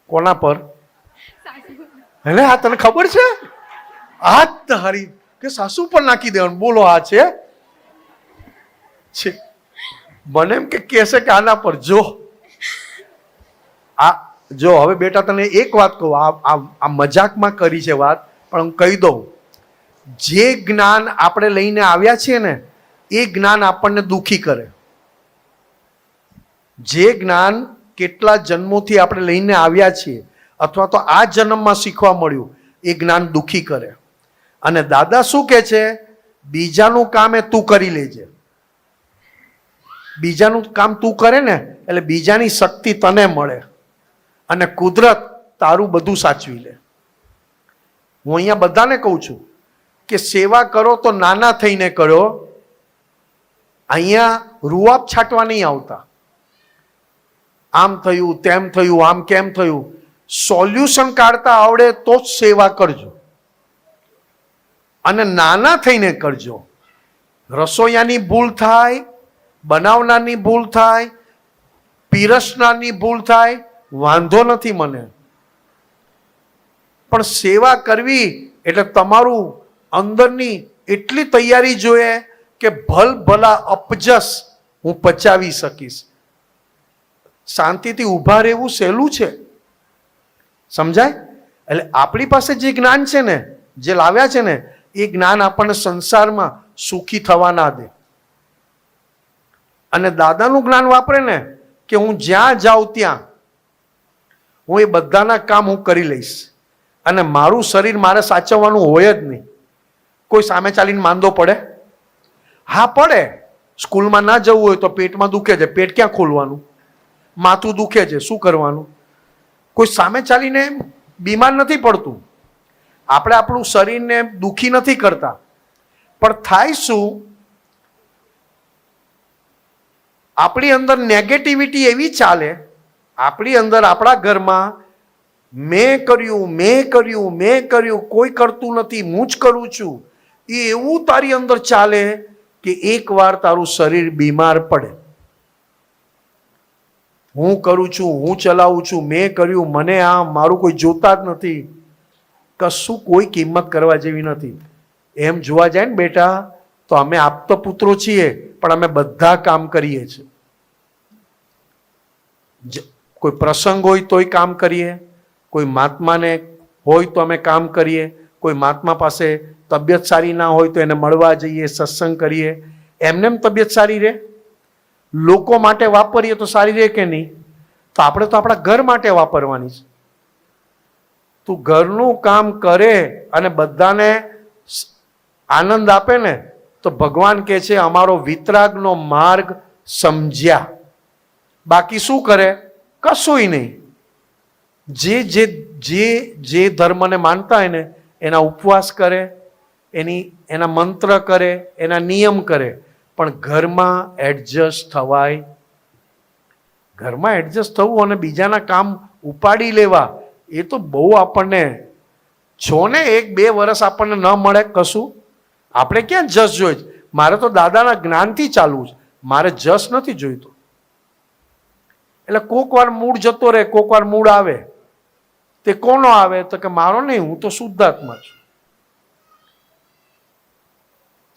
કોના પર? એટલે આ તને ખબર છે? આ તારી કે સાસુ પર નાખી દેવાનું. બોલો, આ છે? મને એમ કે કહેશે કે આના પર જો. આ જો હવે બેટા તને એક વાત કહું, આ મજાકમાં કરી છે વાત, પણ હું કહી દઉં. જે જ્ઞાન આપણે લઈને આવ્યા છીએ ને, એ જ્ઞાન આપણને દુઃખી કરે. જે જ્ઞાન કેટલા જન્મોથી આપણે લઈને આવ્યા છીએ, અથવા તો આ જન્મમાં શીખવા મળ્યું, એ જ્ઞાન દુઃખી કરે. અને દાદા શું કહે છે? બીજાનું કામ એ તું કરી લેજે. બીજાનું કામ તું કરે ને એટલે બીજાની શક્તિ તને મળે, અને કુદરત તારું બધું સાચવી લે. હું અહીંયા બધાને કહું છું કે સેવા કરો તો નાના થઈને કરો. અહીંયા રૂઆબ છાંટવા નહીં આવતા. આમ થયું, તેમ થયું, આમ કેમ થયું, સોલ્યુશન કાઢતા આવડે તો જ સેવા કરજો, અને નાના થઈને કરજો. રસોઈયાની ભૂલ થાય, બનાવનારની ભૂલ થાય, પીરસનારની ભૂલ થાય, વાંધો નથી મને, પણ સેવા કરવી એટલે તમારું અંદરની એટલી તૈયારી જોઈએ કે ભલ ભલા અપજસ હું પચાવી શકીશ. શાંતિથી ઊભા રહેવું સહેલું છે, સમજાય? એટલે આપણી પાસે જે જ્ઞાન છે ને, જે લાવ્યા છે ને, એ જ્ઞાન આપણને સંસારમાં સુખી થવા ના દે. અને દાદાનું જ્ઞાન વાપરે ને કે હું જ્યાં જાઉં ત્યાં હું એ બધાના કામ હું કરી લઈશ, અને મારું શરીર મારે સાચવવાનું હોય જ નહીં. કોઈ સામે ચાલીને માંદો પડે? હા પડે. સ્કૂલમાં ના જવું હોય તો પેટમાં દુખે છે, પેટ ક્યાં ખોલવાનું? માથું દુખે છે, શું કરવાનું? કોઈ સામે ચાલીને બીમાર નથી પડતું. આપણે આપણું શરીરને દુખી નથી કરતા, પણ થાય શું? આપણી અંદર નેગેટિવિટી એવી ચાલે, આપણી અંદર આપણા ઘરમાં મેં કર્યું, મેં કર્યું, મેં કર્યું, કોઈ કરતું નથી, હું જ કરું છું, એ એવું તારી અંદર ચાલે કે એકવાર તારું શરીર બીમાર પડે. હું કરું છું, હું ચલાવું છું, મેં કર્યું, મને આ, મારું કોઈ જોતા જ નથી. કશું કોઈ કિંમત કરવા જેવી નથી. એમ જોવા જાય ને બેટા, તો અમે આપતા પુત્રો છીએ, પણ અમે બધા કામ કરીએ છીએ. કોઈ પ્રસંગ હોય તોય કામ કરીએ, કોઈ મહાત્માને હોય તો અમે કામ કરીએ, કોઈ મહાત્મા પાસે તબિયત સારી ના હોય તો એને મળવા જઈએ, સત્સંગ કરીએ. એમને એમ તબિયત સારી રહે? લોકો માટે વાપરીએ તો સારી રહે કે નહીં? તો આપણે તો આપણા ઘર માટે વાપરવાની છે. તું ઘરનું કામ કરે અને બધાને આનંદ આપે ને, તો ભગવાન કહે છે અમારો વિતરાગનો માર્ગ સમજ્યા. બાકી શું કરે? કશુંય નહીં. જે જે જે જે ધર્મને માનતા હોય ને એના ઉપવાસ કરે, એના મંત્ર કરે, એના નિયમ કરે, પણ ઘરમાં એડજસ્ટ થવાય. ઘરમાં એડજસ્ટ થવું અને બીજાના કામ ઉપાડી લેવા એ તો બહુ આપણને છો ને 1-2 વર્ષ આપણને ન મળે કશું. આપણે ક્યાં જસ જોઈ? મારે તો દાદાના જ્ઞાનથી ચાલવું છે, મારે જસ નથી જોઈતું. એટલે કોક વાર મૂડ જતો રહે, કોક વાર મૂડ આવે. તે કોનો આવે? તો કે મારો નહીં, હું તો શુદ્ધાત્મા છું.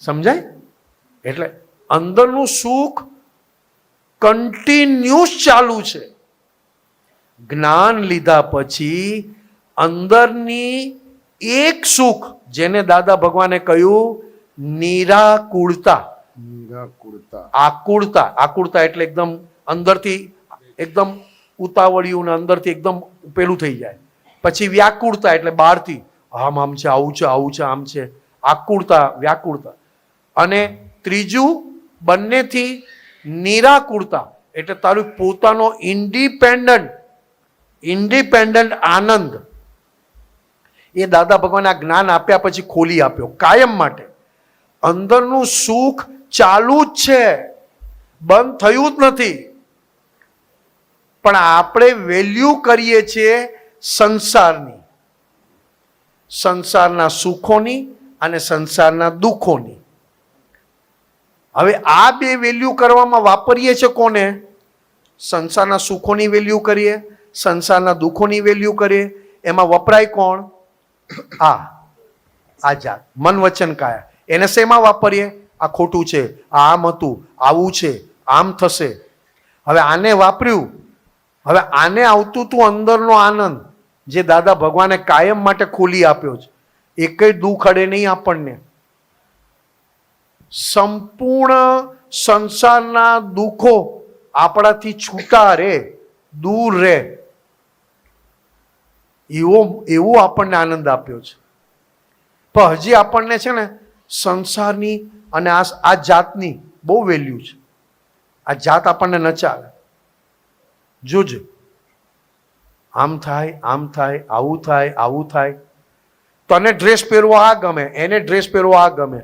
સમજાય? એટલે અંદરનું સુખ કન્ટિન્યુઅસ ચાલુ છે. જ્ઞાન લીધા પછી અંદરની એક સુખ, જેને દાદા ભગવાને કહ્યું નિરાકુળતા. નિરાકુળતા. આકુળતા એટલે એકદમ અંદરથી એકદમ ઉતાવળિયું ને અંદરથી એકદમ પેલું થઈ જાય. પછી વ્યાકુળતા એટલે બહારથી આમ છે, આવું છે, આવું છે, આમ છે. આકુળતા, વ્યાકુળતા. અને ત્રીજું બંનેથી નિરાકુળતા એટલે તારું પોતાનો ઇન્ડિપેન્ડન્ટ આનંદ. એ દાદા ભગવાને આ જ્ઞાન આપ્યા પછી ખોલી આપ્યો કાયમ માટે. અંદરનું સુખ ચાલુ જ છે, બંધ થયું જ નથી. પણ આપણે વેલ્યુ કરીએ છીએ સંસારની, સંસારના સુખોની અને સંસારના દુઃખોની. હવે આ બે વેલ્યુ કરવામાં વાપરીએ છીએ કોને? સંસારના સુખોની વેલ્યુ કરીએ, સંસારના દુઃખોની વેલ્યુ કરીએ. એમાં વપરાય કોણ? આ જાત, મન વચન કાયા. એને શેમાં વાપરીએ? આ ખોટું છે, આમ હતું, આવું છે, આમ થશે. હવે આને વાપર્યું, હવે આને આવતું તું અંદરનો આનંદ જે દાદા ભગવાને કાયમ માટે ખોલી આપ્યો છે. એકય દુઃખ અડે નહીં આપણને. સંપૂર્ણ સંસારના દુઃખો આપણાથી છૂટા રહે, દૂર રહે, એવો આપણને આનંદ આપ્યો છે. પણ હજી આપણને છે ને સંસારની અને આ જાતની બહુ વેલ્યુ છે. આ જાત આપણને ન ચાલે. જોજે, આમ થાય, આમ થાય, આવું થાય, આવું થાય. તને ડ્રેસ પહેરવો આ ગમે, એને ડ્રેસ પહેરવો આ ગમે.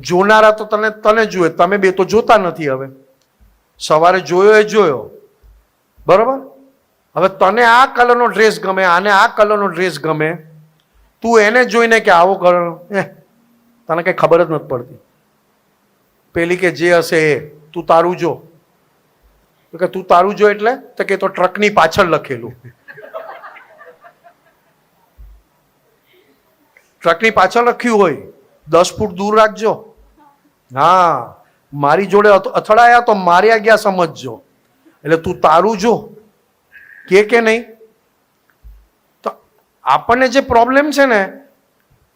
જોનારા તો તને જુએ, તમે બે તો જોતા નથી. હવે સવારે જોયો એ જોયો, બરોબર. હવે તને આ કલરનો ડ્રેસ ગમે, આને આ કલરનો ડ્રેસ ગમે. તું એને જોઈને કે આવો કલર, તને કઈ ખબર જ નથી પડતી. પેલી કે જે હશે એ, તું તારું જો. તો કે તું તારું જો એટલે તો કે તો ટ્રકની પાછળ લખેલું. ટ્રકની પાછળ લખ્યું હોય 10 ફૂટ દૂર રાખજો. હા, મારી જોડે અથડાયા તો માર્યા ગયા સમજજો. એટલે તું તારું જો કે નહીં. તો આપણને જે પ્રોબ્લેમ છે ને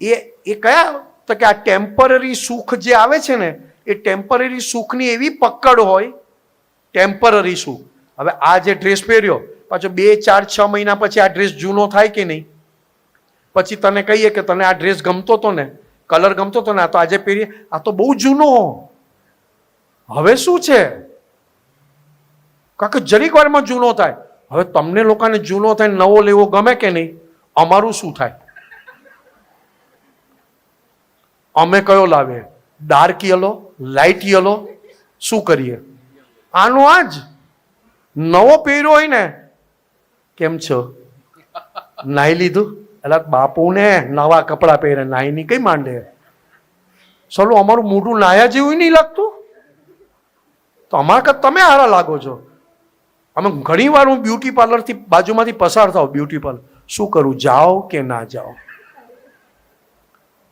એ કયા? તો કે આ ટેમ્પરરી સુખ જે આવે છે ને, એ ટેમ્પરરી સુખની એવી પકડ હોય. ટેમ્પરરી સુખ. હવે આ જે ડ્રેસ પહેર્યો, પાછો 2, 4, 6 મહિના પછી આ ડ્રેસ જૂનો થાય કે નહીં? પછી તને કહીએ કે તને આ ડ્રેસ ગમતો હતો ને, કલર ગમતો હતો ને, આ તો આજે પહેરીએ, આ તો બહુ જૂનો. હવે શું છે? કારણ કે જરીક વારમાં જૂનો થાય. હવે તમને લોકોને જૂનો થાય નવો લેવો ગમે કે નહીં? અમારું શું થાય? અમે કયો લાવીએ? ડાર્ક યલો, લાઇટ યલો, શું કરીએ? આનો આજ નવો પહેર્યો હોય ને, કેમ છો, નાહી લીધું? એટલે બાપુને નવા કપડાં પહેરે, નાહીની કઈ માંડે? ચલો, અમારું મોઢું નાયા જેવું નહીં લાગતું? તો અમારા કરતા તમે હારા લાગો છો. અમે ઘણી વાર હું બ્યુટી પાર્લરથી બાજુમાંથી પસાર થાવ, બ્યુટી પાર્લર, શું કરું, જાઓ કે ના જાઓ?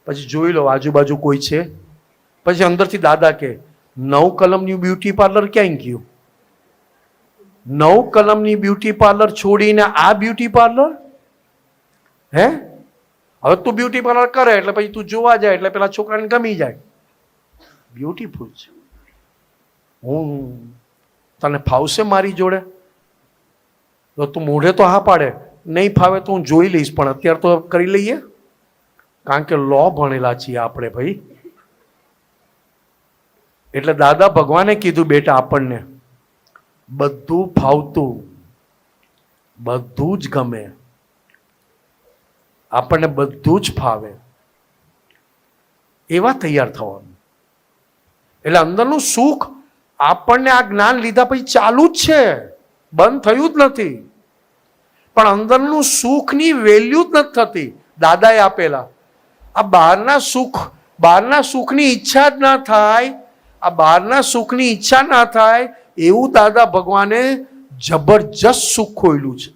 પછી જોઈ લો આજુબાજુ કોઈ છે. પછી અંદરથી દાદા કે 9 કલમની બ્યુટી પાર્લર ક્યાં ગયું? 9 કલમની બ્યુટી પાર્લર છોડીને આ બ્યુટી પાર્લર? હે? હવે તું બ્યુટી પાર્લર કરે એટલે પછી તું જોવા જાય એટલે પેલા છોકરાને ગમી જાય. બ્યુટીફુલ છે. હું તને ફાવશે મારી જોડે? તો તું મોઢે તો હા પાડે, નહીં ફાવે તો હું જોઈ લઈશ, પણ અત્યારે તો કરી લઈએ. કારણ કે લો ભણેલા છીએ આપણે ભાઈ. એટલે દાદા ભગવાને કીધું, બેટા આપણને બધું ફાવતું, બધું જ ગમે, આપણને બધું જ ફાવે. એવા તૈયાર થવાનું. એટલે અંદરનું સુખ આપણને આ જ્ઞાન લીધા પછી ચાલુ જ છે, બંધ થયું જ નથી. પણ અંદરનું સુખની વેલ્યુ જ નથી થતી દાદાએ આપેલા. આ બહારના સુખની ઈચ્છા જ ના થાય, આ બહારના સુખની ઈચ્છા ના થાય એવું દાદા ભગવાને જબરજસ્ત સુખ ખોયલું છે.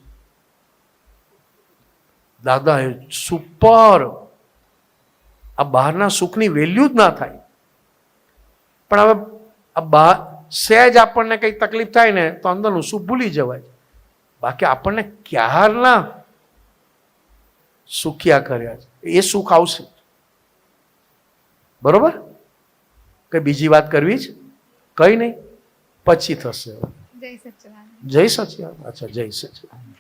દાદાએ સુપર. આ બહારના સુખની વેલ્યુ જ ના થાય. પણ હવે આ બહાર સહેજ આપણને કંઈ તકલીફ થાય ને તો અંદરનું સુખ ભૂલી જવાય. બાકી આપણને ક્યારના સુખ્યા કર્યા છે, એ સુખ આવશે. બરોબર? કઈ બીજી વાત કરવી છે? કઈ નહીં, પછી થશે. જય સચ્ચિદાનંદ. જય સચ્ચિદાનંદ. અચ્છા, જય સચ્ચિદાનંદ.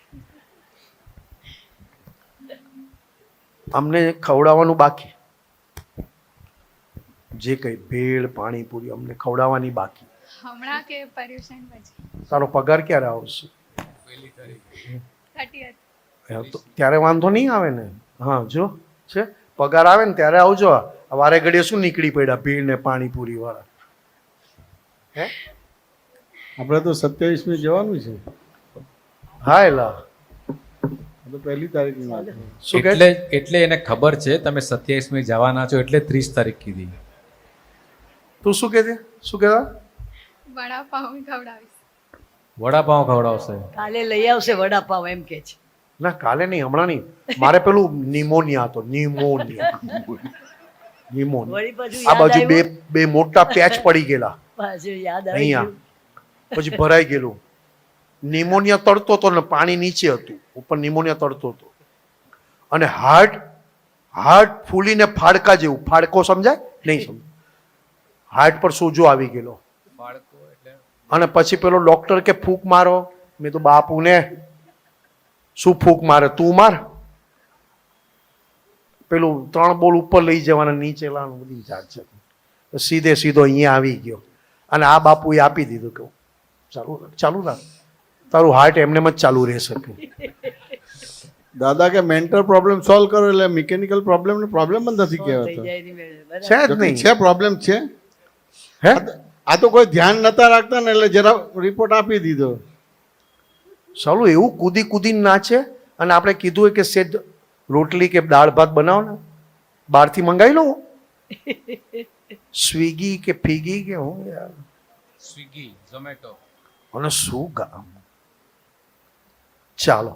અમને ખવડાવવાનું બાકી, જે કઈ ભેળ પાણીપુરી અમને ખવડાવવાની બાકી. હમણાં કે પર્યુષણ પછી? તારો પગાર ક્યારે આવશે? 30th. તો ત્યારે વાંધો નહીં આવે ને. હા, જો છે પગાર આવે ને ત્યારે આવજો. વારે ઘડીએ શું નીકળી પડ્યા ભીડ ને પાણીપુરી વાળા? હે, આપણે તો 27મી જવાનું છે. હા એલા તો 1લી તારીખની વાત છે. શું કહે? એટલે એને ખબર છે તમે 27મી જવાના છો એટલે 30 તારીખ કીધી. તું શું કહેતી? શું કહેતા? વડાપાઉં ખવડાવીશ. વડાપાઉં ખવડાવશે. કાલે લઈ આવશે વડાપાવ એમ કે છે. ના, કાલે નહીં, હમણાં નહીં. મારે પેલું નિમોનિયા હતો. નિમોનિયા. વળી પાછું આ યાદ બાજુ આવ્યું? બે મોટા પેચ પડી ગયેલા પાછું યાદ આવી અહીંયા, ગયું. પછી ભરાઈ ગયેલું. નિમોનિયા તળતો હતો ને પાણી નીચે હતું, ઉપર નિમોનિયા તળતો હતો. અને હાર્ટ ફૂલીને ફાડકા જેવું. ફાડકો સમજાય? નહીં સમજાય. હાર્ટ પર સોજો આવી ગયેલો. અને પછી પેલો ડોક્ટર કે ફૂંક મારો. મેં તો બાપુને શું ફૂંક મારે, તું માર. પેલું 3 બોલ ઉપર લઈ જવાના, નીચે લાવવાનું, બધી જાત છે. સીધો અહીંયા આવી ગયો. અને આ બાપુએ આપી દીધું કે ચાલુ રાખ, તારું હાર્ટ એમને જ ચાલુ રહી શકે. દાદા કે મેન્ટલ પ્રોબ્લેમ સોલ્વ કરો એટલે મિકેનિકલ પ્રોબ્લેમ ને પ્રોબ્લેમ જ નથી થઈ કહેવાતો. જાય ની મેળે. બરાબર. છે જ જો કે નહીં. છે પ્રોબ્લેમ છે. હે, આ તો કોઈ ધ્યાન નતા રાખતા ને એટલે જરા રિપોર્ટ આપી દીધો. ચાલુ એવું કૂદીને નાચે. અને આપણે કીધું હોય કે સેજ રોટલી કે દાળ ભાત બનાવો ને, બહારથી મંગાવી લો. સ્વિગી કે ફીગી કે હું યાર, સ્વિગી, ઝોમેટો. અને શું ગામ. ચાલો.